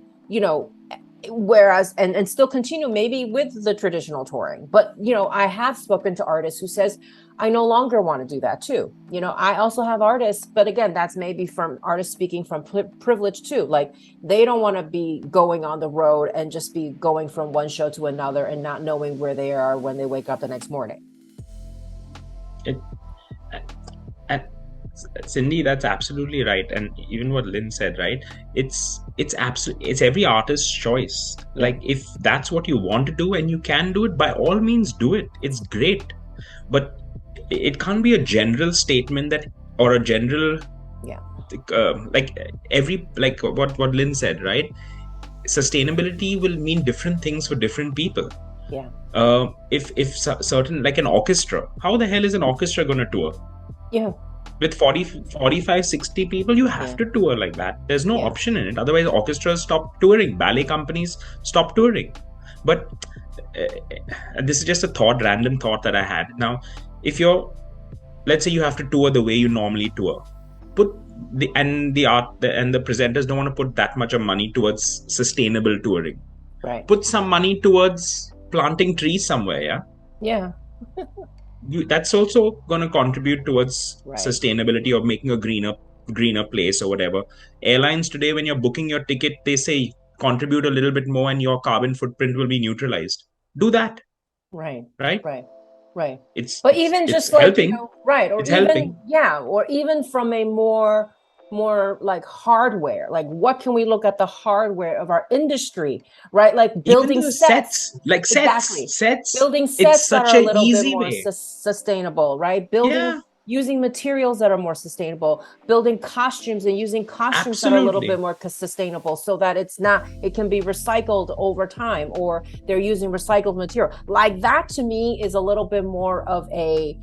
whereas and still continue maybe with the traditional touring. But I have spoken to artists who says, I no longer want to do that too. I also have artists, but again, that's maybe from artists speaking from privilege too. Like they don't want to be going on the road and just be going from one show to another and not knowing where they are when they wake up the next morning. Cindy, that's absolutely right. And even what Lynn said, right? It's every artist's choice. Like if that's what you want to do and you can do it, by all means do it. It's great. But it can't be a general statement or a general, like what Lynn said, right? Sustainability will mean different things for different people. Yeah. If certain, like an orchestra, how the hell is an orchestra going to tour? Yeah. With 40, 45, 60 people, you have to tour like that. There's no option in it. Otherwise, orchestras stop touring. Ballet companies stop touring. But this is just a random thought that I had. Now, if let's say you have to tour the way you normally tour, the presenters don't want to put that much of money towards sustainable touring. Right. Put some money towards planting trees somewhere. Yeah. Yeah. That's also going to contribute towards sustainability or making a greener place or whatever. Airlines today, when you're booking your ticket, they say contribute a little bit more and your carbon footprint will be neutralized. Do that. Right. It's like helping. or it's even helping. Or even from a more like hardware, like what can we look at the hardware of our industry, right? Like building sets, building sets that are a little bit more sustainable, right? Using materials that are more sustainable, building costumes and using costumes that are a little bit more sustainable, so that it can be recycled over time, or they're using recycled material. Like that to me is a little bit more of a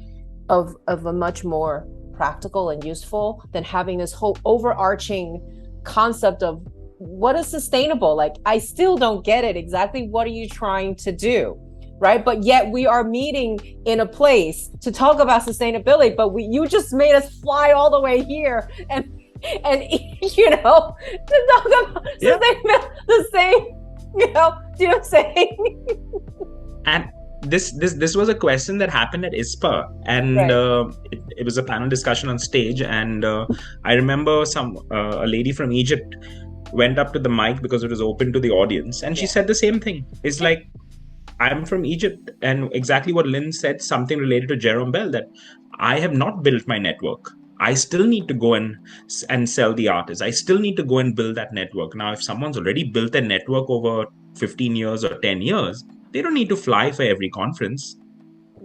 much more practical and useful than having this whole overarching concept of what is sustainable. Like I still don't get it exactly. What are you trying to do? Right. But yet we are meeting in a place to talk about sustainability, but you just made us fly all the way here and to talk about the same, do you know what I'm saying? And this was a question that happened at ISPA, and it was a panel discussion on stage, and I remember a lady from Egypt went up to the mic because it was open to the audience, and she said the same thing. It's like, I'm from Egypt, and exactly what Lynn said, something related to Jerome Bell, that I have not built my network. I still need to go and sell the artists. I still need to go and build that network. Now, if someone's already built their network over 15 years or 10 years, they don't need to fly for every conference.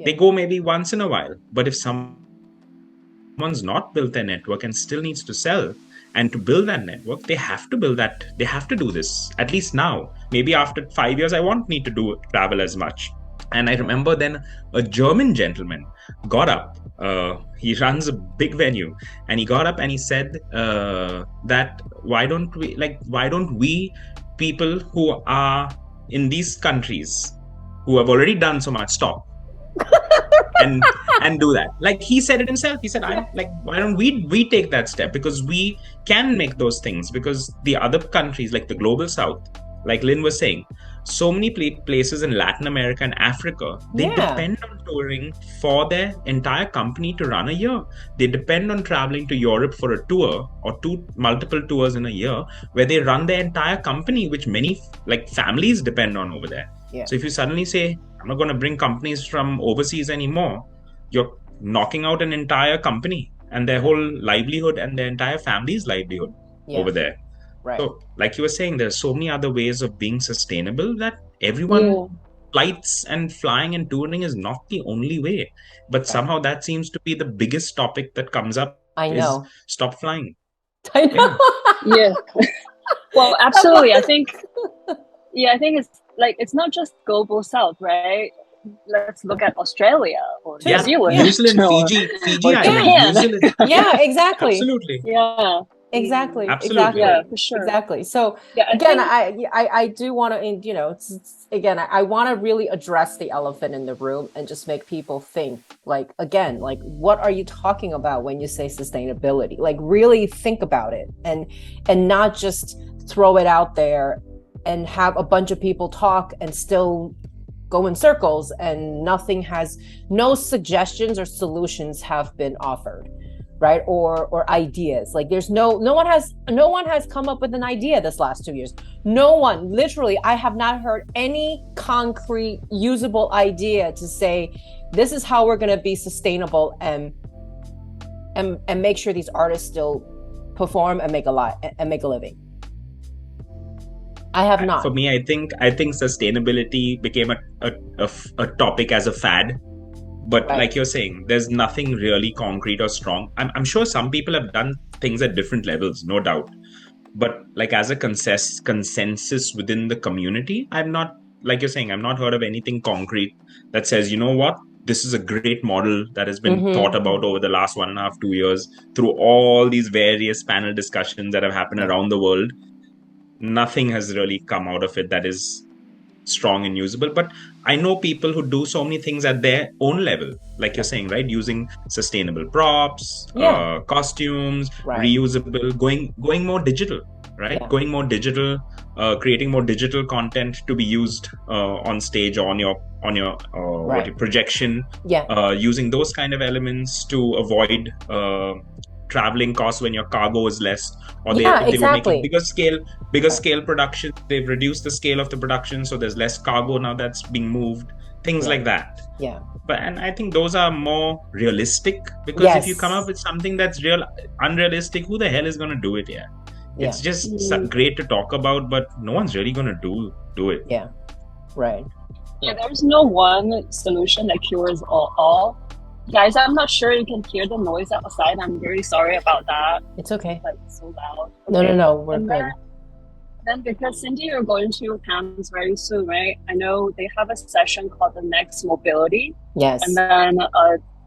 They go maybe once in a while. But if someone's not built their network and still needs to sell and to build that network, they have to build that. They have to do this, at least now. Maybe after 5 years, I won't need to travel as much. And I remember then a German gentleman got up. He runs a big venue, and he got up and he said that why don't we people who are in these countries who have already done so much stop and do that. Like he said it himself. He said, why don't we take that step? Because we can make those things, because the other countries like the global south, like Lynn was saying, so many places in Latin America and Africa, they depend on touring for their entire company to run a year. They depend on traveling to Europe for a tour or multiple tours in a year, where they run their entire company, which many families depend on over there. So if you suddenly say, I'm not going to bring companies from overseas anymore, knocking out an entire company and their whole livelihood and their entire family's livelihood over there. Right. So, like you were saying, there's so many other ways of being sustainable that everyone, Yeah. flights and flying and touring is not the only way. But somehow that seems to be the biggest topic that comes up I is know. stop flying. I know. Yeah. Well, absolutely. I think it's like, it's not just global south, right? Let's look at Australia or New Yeah, Zealand. New Zealand, or Fiji, I mean, Japan. New Zealand. Yeah, exactly. Absolutely. Yeah. Exactly. Absolutely. Yeah, for sure. Exactly. So Yeah, again, I do want to, you know, again, I want to really address the elephant in the room and just make people think, like, again, like, what are you talking about when you say sustainability? Like, really think about it and not just throw it out there and have a bunch of people talk and still go in circles and no suggestions or solutions have been offered. Right, or ideas. Like, there's no one has come up with an idea this last 2 years. No one, literally, I have not heard any concrete usable idea to say this is how we're going to be sustainable and make sure these artists still perform and make a living. I have not. For me, I think sustainability became a topic as a fad. But like you're saying, there's nothing really concrete or strong. I'm sure some people have done things at different levels, no doubt. But like, as a consensus within the community, I'm not, like you're saying, I've not heard of anything concrete that says, you know what, this is a great model that has been thought about over the last 1.5, 2 years through all these various panel discussions that have happened around the world. Nothing has really come out of it that is strong and usable. But I know people who do so many things at their own level, like you're saying, right? Using sustainable props, costumes, reusable, going more digital, right? Going more digital, creating more digital content to be used on stage or on your projection. Using those kind of elements to avoid traveling costs when your cargo is less, or they were making bigger scale production. They've reduced the scale of the production, so there's less cargo now that's being moved, things like that. And I think those are more realistic, because if you come up with something that's unrealistic, who the hell is going to do it? It's just great to talk about, but no one's really going to do it. There's no one solution that cures all. Guys, I'm not sure you can hear the noise outside. I'm very sorry about that. It's okay. Like, so loud. Okay. No, we're good. Then, because Cindy, you're going to Cannes very soon, right? I know they have a session called The Next Mobility. Yes. And then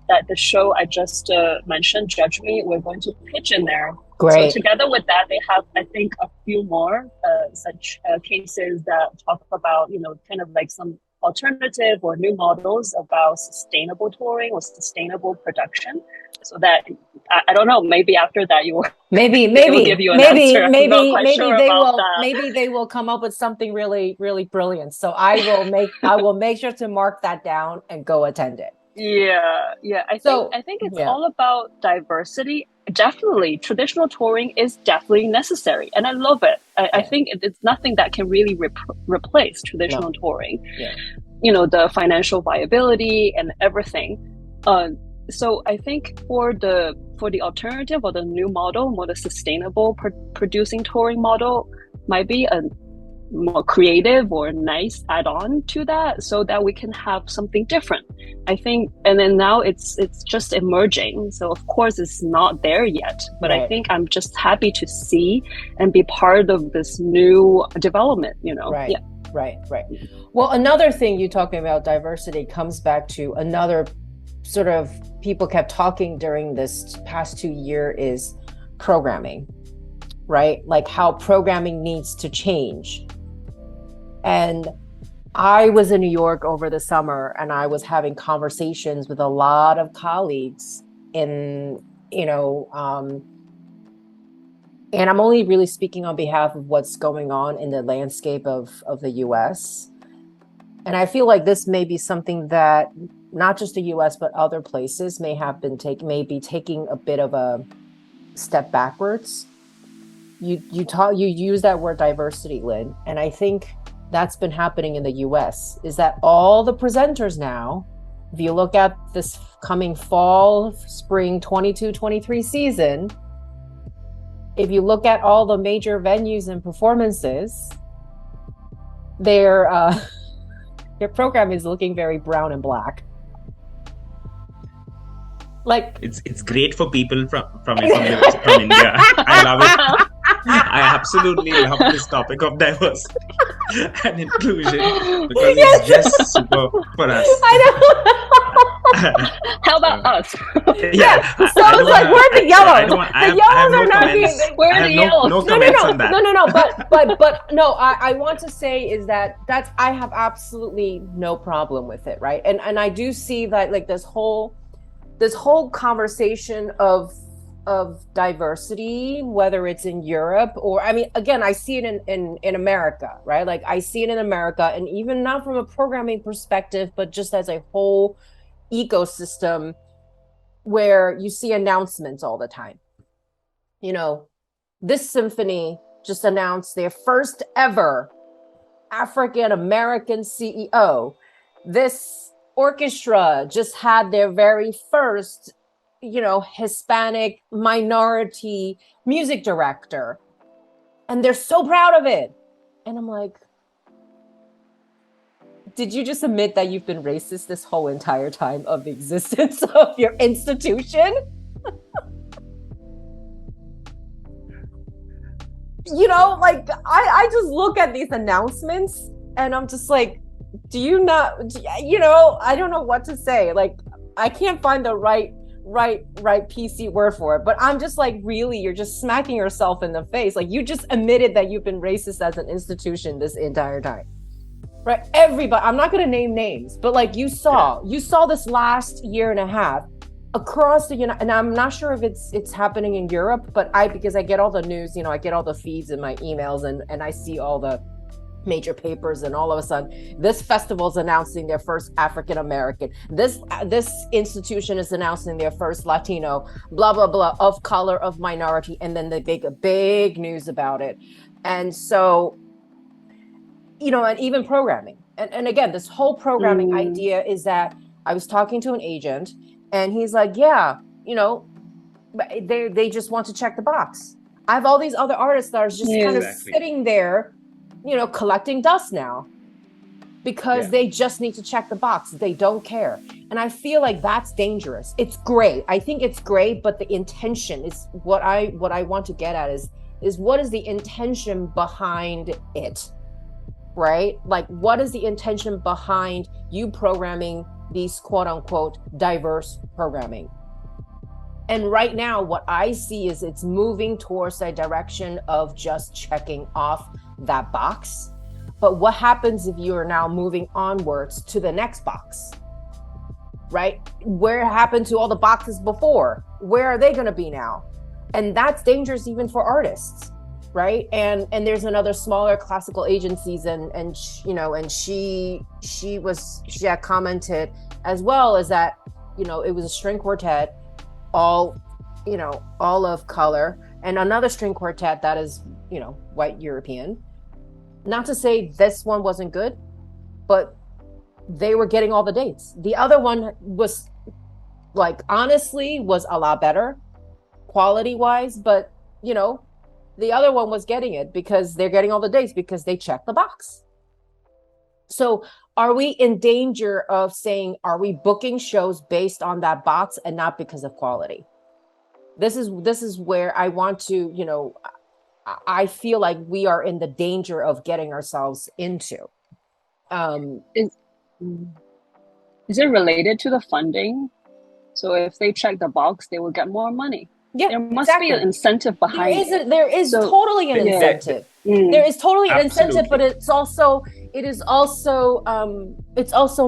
that the show I just mentioned, Judge Me, we're going to pitch in there. Great. So together with that, they have, I think, a few more such cases that talk about, kind of like some alternative or new models about sustainable touring or sustainable production, so that I don't know, maybe after that you will maybe will give you an answer. Maybe they will come up with something really, really brilliant. So I will make sure to mark that down and go attend it. I think it's all about diversity. Definitely, traditional touring is definitely necessary, and I love it. I think it's nothing that can really replace traditional touring. The financial viability and everything. So I think for the alternative or the new model, more the sustainable producing touring model, might be a more creative or nice add-on to that, so that we can have something different, I think. And then now it's just emerging, so of course it's not there yet, but I think I'm just happy to see and be part of this new development, Right. Well, another thing you talking about diversity comes back to another sort of people kept talking during this past 2 year is programming, right? Like how programming needs to change. And I was in New York over the summer, and I was having conversations with a lot of colleagues and I'm only really speaking on behalf of what's going on in the landscape of the US. And I feel like this may be something that not just the US, but other places may be taking a bit of a step backwards. You use that word diversity, Lynn, and I think that's been happening in the US, is that all the presenters now If you look at this coming fall, spring 22-23 season, if you look at all the major venues and performances, their program is looking very brown and black. Like, it's great for people from India. I love it. I absolutely love this topic of diversity and inclusion because it's just super for us. I know. How about us? Yeah. So it's like, we're the yellows. The yellows are not being. Where are the yellows? No comments on that. No. But no. I want to say is that I have absolutely no problem with it, right? And I do see that, like, this whole conversation of diversity, whether it's in Europe or, I mean, again, I see it in America, right? Like, I see it in America, and even not from a programming perspective, but just as a whole ecosystem, where you see announcements all the time. You know, this symphony just announced their first ever African American CEO. This orchestra just had their very first, Hispanic minority music director. And they're so proud of it. And I'm like, did you just admit that you've been racist this whole entire time of the existence of your institution? Like, I just look at these announcements and I'm just like, I don't know what to say. Like, I can't find the right PC word for it, but I'm just like, really, you're just smacking yourself in the face. Like, you just admitted that you've been racist as an institution this entire time, right? Everybody, I'm not going to name names, but like, you saw this last year and a half across the and I'm not sure if it's happening in Europe, but because I get all the news, I get all the feeds in my emails, and I see all the major papers, and all of a sudden this festival is announcing their first African American, this institution is announcing their first Latino, blah blah blah, of color, of minority, and then the big news about it. And so, and even programming, and again, this whole programming idea is that I was talking to an agent, and he's like, yeah, they just want to check the box. I have all these other artists that are just kind of sitting there, collecting dust now, because they just need to check the box. They don't care. And I feel like that's dangerous. It's great. I think it's great, but the intention is what I want to get at is what is the intention behind it, right? Like, what is the intention behind you programming these quote unquote diverse programming? And right now, what I see is it's moving towards a direction of just checking off that box. But what happens if you are now moving onwards to the next box, right? Where happened to all the boxes before? Where are they going to be now? And that's dangerous even for artists, right? And there's another smaller classical agencies, and she had commented as well, as that, it was a string quartet, all of color, and another string quartet that is, white European. Not to say this one wasn't good, but they were getting all the dates. The other one was, like, honestly, was a lot better quality wise, but the other one was getting it because they're getting all the dates because they checked the box. So are we in danger of saying, are we booking shows based on that box and not because of quality? This is where I want to, I feel like we are in the danger of getting ourselves into. Is it related to the funding? So if they check the box, they will get more money. Yeah, there must be an incentive behind it. There is totally an incentive. There is totally an incentive, but it's also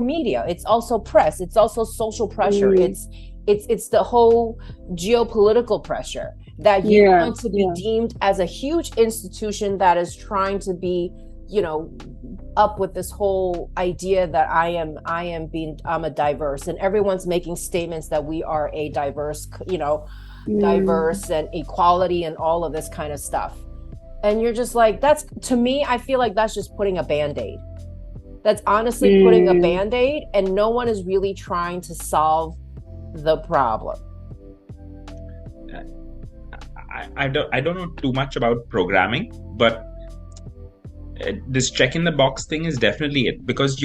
media. It's also press. It's also social pressure. It's the whole geopolitical pressure that you want to be deemed as a huge institution that is trying to be, up with this whole idea that I'm a diverse, and everyone's making statements that we are a diverse, diverse and equality and all of this kind of stuff. And you're just like, to me, I feel like that's just putting a Band-Aid. that's honestly putting a band-aid, and no one is really trying to solve the problem. I don't know too much about programming, but this check in the box thing is definitely it, because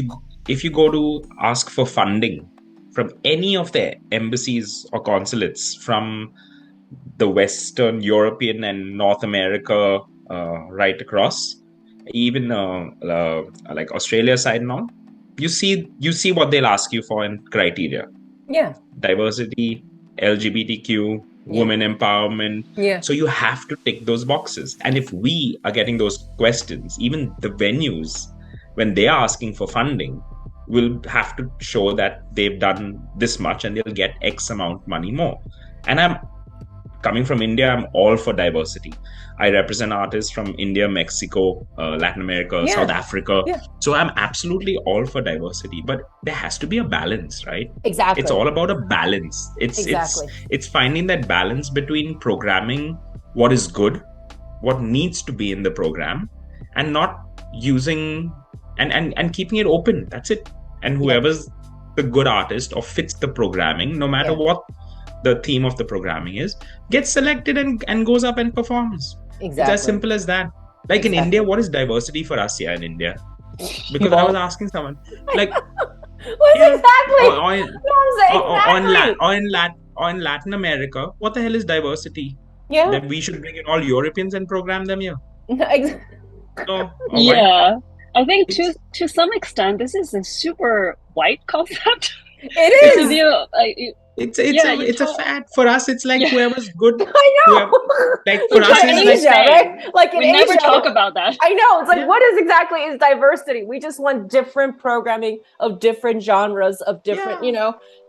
if you go to ask for funding from any of the embassies or consulates from the Western European and North America, right across, even like Australia side and all, you see what they'll ask you for in criteria. Yeah. Diversity, LGBTQ, women empowerment. Yeah. So you have to tick those boxes. And if we are getting those questions, even the venues, when they are asking for funding, will have to show that they've done this much and they'll get X amount money more. And I'm coming from India, I'm all for diversity. I represent artists from India, Mexico, Latin America, South Africa. Yeah. So I'm absolutely all for diversity, but there has to be a balance, right? Exactly. It's all about a balance. It's finding that balance between programming what is good, what needs to be in the program, and not using and keeping it open. That's it. And whoever's the good artist or fits the programming, no matter what the theme of the programming is, gets selected and goes up and performs. Exactly. It's as simple as that. Like in India, what is diversity for us here in India? Because I was asking someone, like, or in Latin America, what the hell is diversity? Yeah. That we should bring in all Europeans and program them here. So, I think to some extent, this is a super white concept. It is. It's a fad for us. It's like whoever's good. I know. Like for us, in Asia, right? Like in we Asia, never talk about that. I know. It's like, what is exactly is diversity? We just want different programming of different genres of different,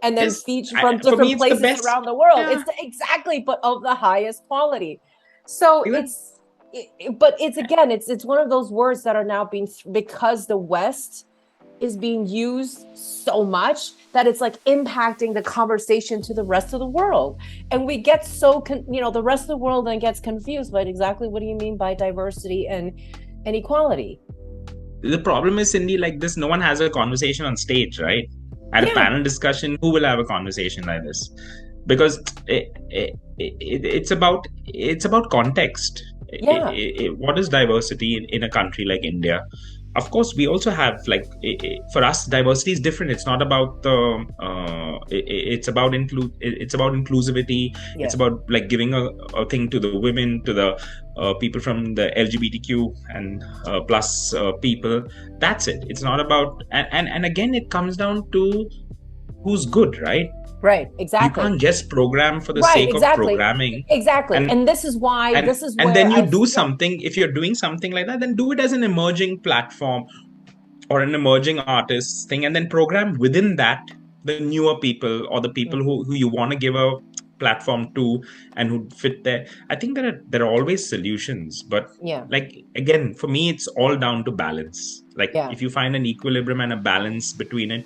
and then feature from different places around the world. Yeah. It's exactly, but of the highest quality. So but it's one of those words that are now being, because the West is being used so much that it's like impacting the conversation to the rest of the world. And we get so, the rest of the world then gets confused by exactly what do you mean by diversity and equality? The problem is, Cindy, like this, no one has a conversation on stage, right? At a panel discussion, who will have a conversation like this? Because it's about context. Yeah. What is diversity in a country like India? Of course, we also have, like, for us, diversity is different. It's not about it's about inclusivity. Yeah. It's about like giving a thing to the women, to the people from the LGBTQ and plus people. That's it. It's not about, and again, it comes down to who's good, right? Right, exactly. You can't just program for the sake of programming. Exactly. And this is why, and then you do something, if you're doing something like that, then do it as an emerging platform or an emerging artist thing, and then program within that the newer people or the people who you want to give a platform to and who fit there. I think there are always solutions, but like, again, for me, it's all down to balance. Like if you find an equilibrium and a balance between it,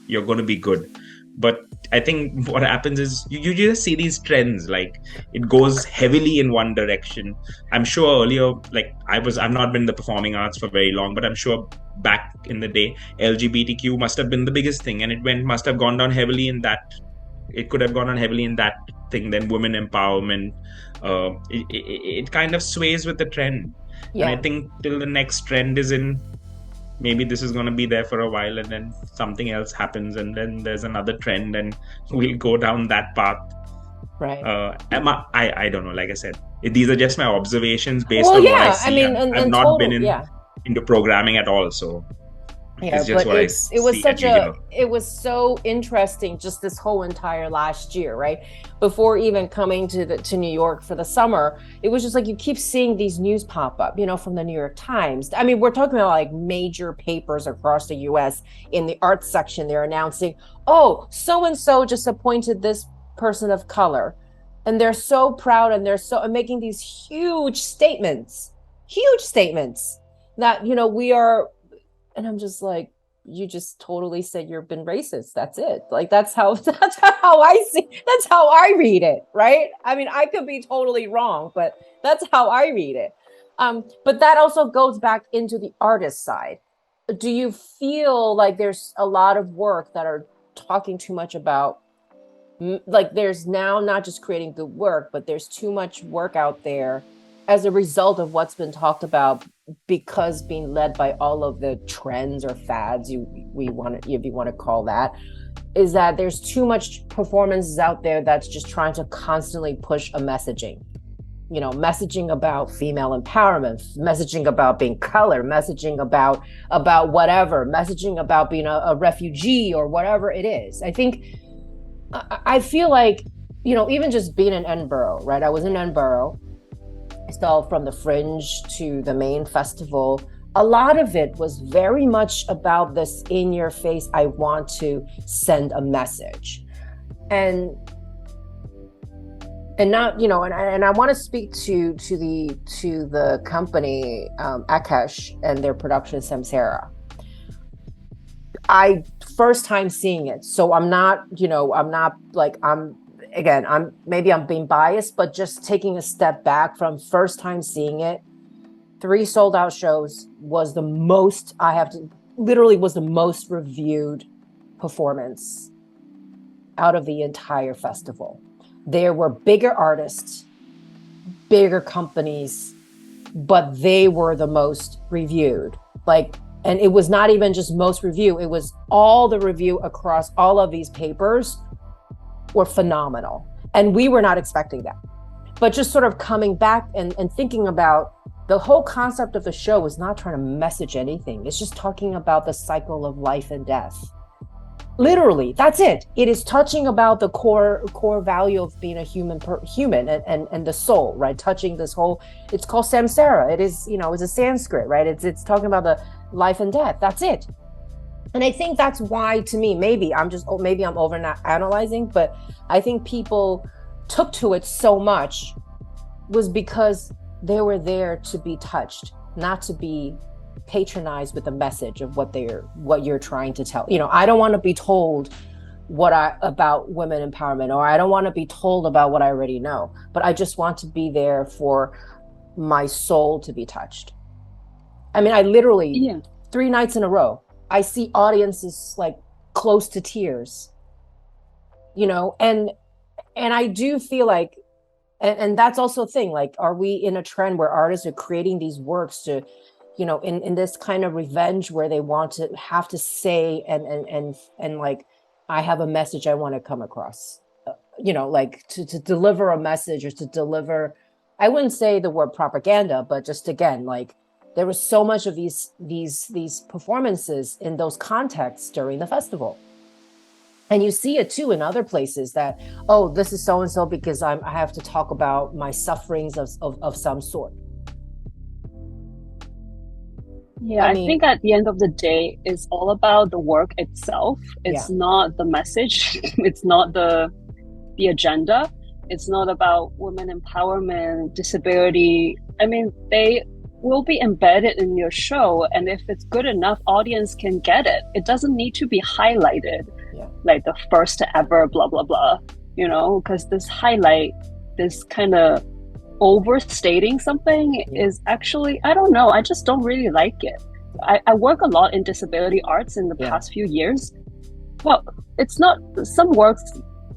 you're going to be good. But I think what happens is you just see these trends, like it goes heavily in one direction. I'm sure earlier, like I've not been in the performing arts for very long, but I'm sure back in the day, LGBTQ must have been the biggest thing, and it must have gone down heavily in that. It could have gone on heavily in that thing. Then women empowerment, it kind of sways with the trend. Yeah. And I think till the next trend is in, maybe this is going to be there for a while, and then something else happens, and then there's another trend, and we'll go down that path. Right. I don't know. Like I said, these are just my observations based on what I see. I've not been into programming at all, so it's just what I see. It was so interesting, just this whole entire last year, right? Before even coming to New York for the summer, it was just like you keep seeing these news pop up, from the New York Times. I mean, we're talking about like major papers across the US in the arts section. They're announcing, oh, so-and-so just appointed this person of color. And they're so proud, and they're making these huge statements that, we are. And I'm just like, you just totally said you've been racist. That's it. Like, that's how I see, that's how I read it. Right. I mean, I could be totally wrong, but that's how I read it. But that also goes back into the artist side. do you feel like there's a lot of work that are talking too much about, like there's now not just creating good work, but there's too much work out there as a result of what's been talked about, because being led by all of the trends or fads, if you want to call that, is that there's too much performances out there that's just trying to constantly push a messaging, messaging about female empowerment, messaging about being color, messaging about whatever, messaging about being a refugee or whatever it is. I feel like, even just being in Edinburgh, right? I was in Edinburgh. So from the Fringe to the main festival, a lot of it was very much about this in your face, I want to send a message. And not, and I want to speak to the company, Akash, and their production Samsara. I first time seeing it, so I'm not like, I'm being biased, but just taking a step back from first time seeing it, 3 sold out shows was the most was the most reviewed performance out of the entire festival. There were bigger artists, bigger companies, but they were the most reviewed. And it was not even just most review, it was all the review across all of these papers were phenomenal. And we were not expecting that. But just sort of coming back and thinking about the whole concept of the show was not trying to message anything. It's just talking about the cycle of life and death. Literally, that's it. It is touching about the core value of being a human and the soul, right? Touching this whole, it's called samsara. It is, it's a Sanskrit, right? It's talking about the life and death. That's it. And I think that's why, to me, maybe I'm over analyzing, but I think people took to it so much was because they were there to be touched, not to be patronized with a message of what you're trying to tell. I don't want to be told about women empowerment, or I don't want to be told about what I already know, but I just want to be there for my soul to be touched. I mean, I literally 3 nights in a row, I see audiences like close to tears, and I do feel like, and that's also a thing, like, are we in a trend where artists are creating these works to, in this kind of revenge where they want to have to say, and like, I have a message I want to come across, like to deliver a message, or to deliver, I wouldn't say the word propaganda, but just, again, like, there was so much of these performances in those contexts during the festival. And you see it too in other places that, oh, this is so-and-so because I have to talk about my sufferings of some sort. Yeah, I think at the end of the day, it's all about the work itself. It's not the message. It's not the agenda. It's not about women empowerment, disability. I mean, they will be embedded in your show, and if it's good enough, audience can get it. It doesn't need to be highlighted, like the first ever blah blah blah, because this highlight, this kind of overstating something is actually, I don't know, I just don't really like it. I work a lot in disability arts in the past few years. Well, it's not, some works,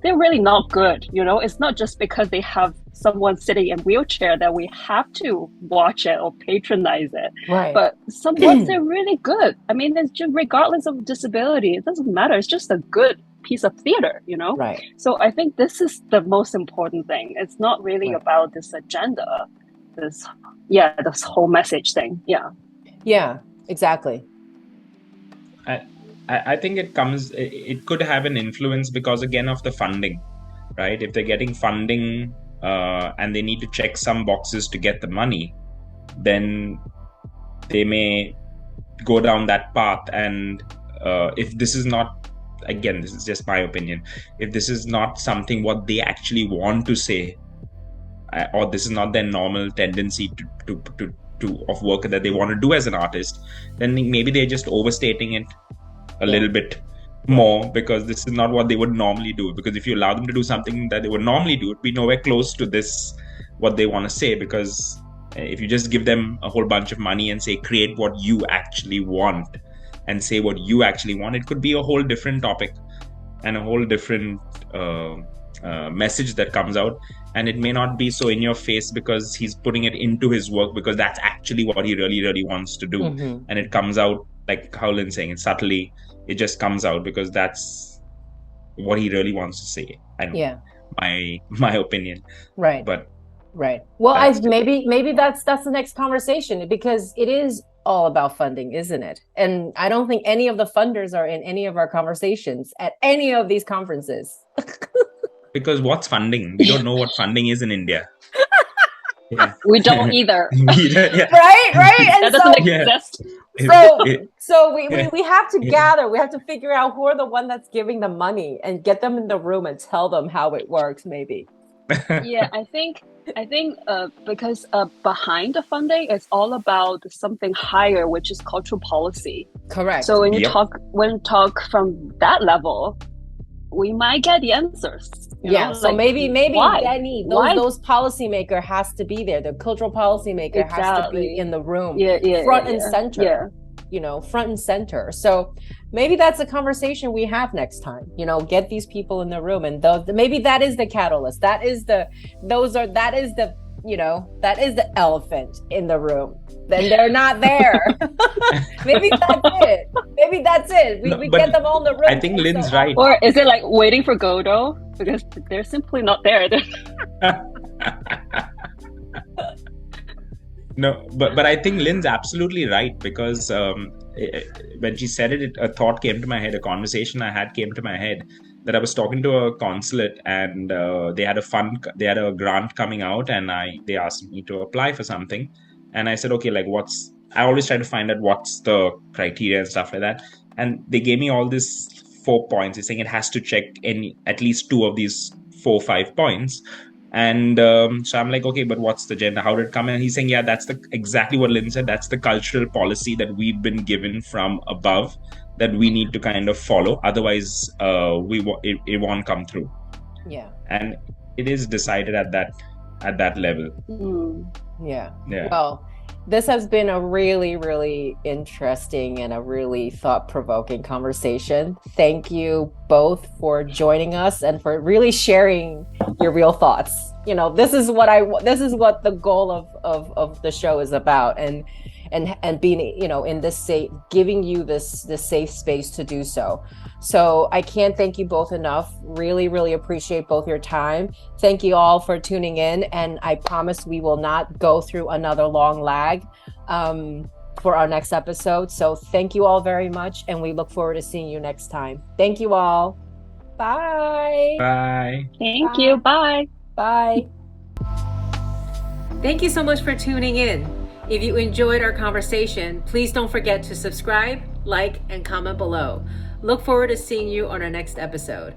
they're really not good, it's not just because they have someone sitting in wheelchair that we have to watch it or patronize it. Right. But some works, they're really good. I mean, it's just, regardless of disability, it doesn't matter. It's just a good piece of theater, Right. So I think this is the most important thing. It's not really about this agenda, this whole message thing. Yeah, exactly. I think it could have an influence because, again, of the funding, right? If they're getting funding and they need to check some boxes to get the money, then they may go down that path. And if this is not, again, this is just my opinion, if this is not something what they actually want to say, or this is not their normal tendency to of work that they want to do as an artist, then maybe they're just overstating it a little bit more, because this is not what they would normally do. Because if you allow them to do something that they would normally do, it'd be nowhere close to this, what they want to say. Because if you just give them a whole bunch of money and say, create what you actually want, and say what you actually want. It could be a whole different topic and a whole different message that comes out, and it may not be so in your face because he's putting it into his work because that's actually what he really wants to do. And it comes out like how Lynn's saying it subtly. It just comes out because that's what he really wants to say. I know, my opinion, right? But right. Well, maybe that's the next conversation, because it is all about funding, isn't it? And I don't think any of the funders are in any of our conversations at any of these conferences. Because what's funding? We don't know what funding is in India. Yeah. We don't either. Right. And that doesn't exist. So we have to gather. We have to figure out who are the one that's giving the money and get them in the room and tell them how it works. Maybe. Yeah, I think because behind the funding, it's all about something higher, which is cultural policy. Correct. So when you talk from that level, we might get the answers. So maybe Danny, those policymaker has to be there. The cultural policymaker has to be in the room, front and center. Front and center. So maybe that's a conversation we have next time. Get these people in the room, and maybe that is the catalyst. That is the elephant in the room. Then they're not there. Maybe that's it. We get them all in the room. I think Lynn's right. Or is it like waiting for Godot? Because they're simply not there. No, but I think Lynn's absolutely right, because when she said it, a thought came to my head, a conversation I had came to my head, that I was talking to a consulate, and they had a grant coming out, and they asked me to apply for something. And I said, okay, like I always try to find out what's the criteria and stuff like that. And they gave me all these 4 points. They're saying it has to check at least 2 of these 4 or 5 points. And so I'm like, okay, but what's the gender? How did it come in? And he's saying, yeah, that's exactly what Lynn said. That's the cultural policy that we've been given from above that we need to kind of follow. Otherwise, it won't come through. Yeah. And it is decided at that level. Yeah. Well, this has been a really, really interesting and a really thought-provoking conversation. Thank you both for joining us and for really sharing your real thoughts. This is what the goal of the show is about, and being, in this giving you this safe space to do so. So I can't thank you both enough. Really, really appreciate both your time. Thank you all for tuning in. And I promise we will not go through another long lag for our next episode. So thank you all very much. And we look forward to seeing you next time. Thank you all. Bye. Bye. Thank you. Bye. Bye. Thank you so much for tuning in. If you enjoyed our conversation, please don't forget to subscribe, like, and comment below. Look forward to seeing you on our next episode.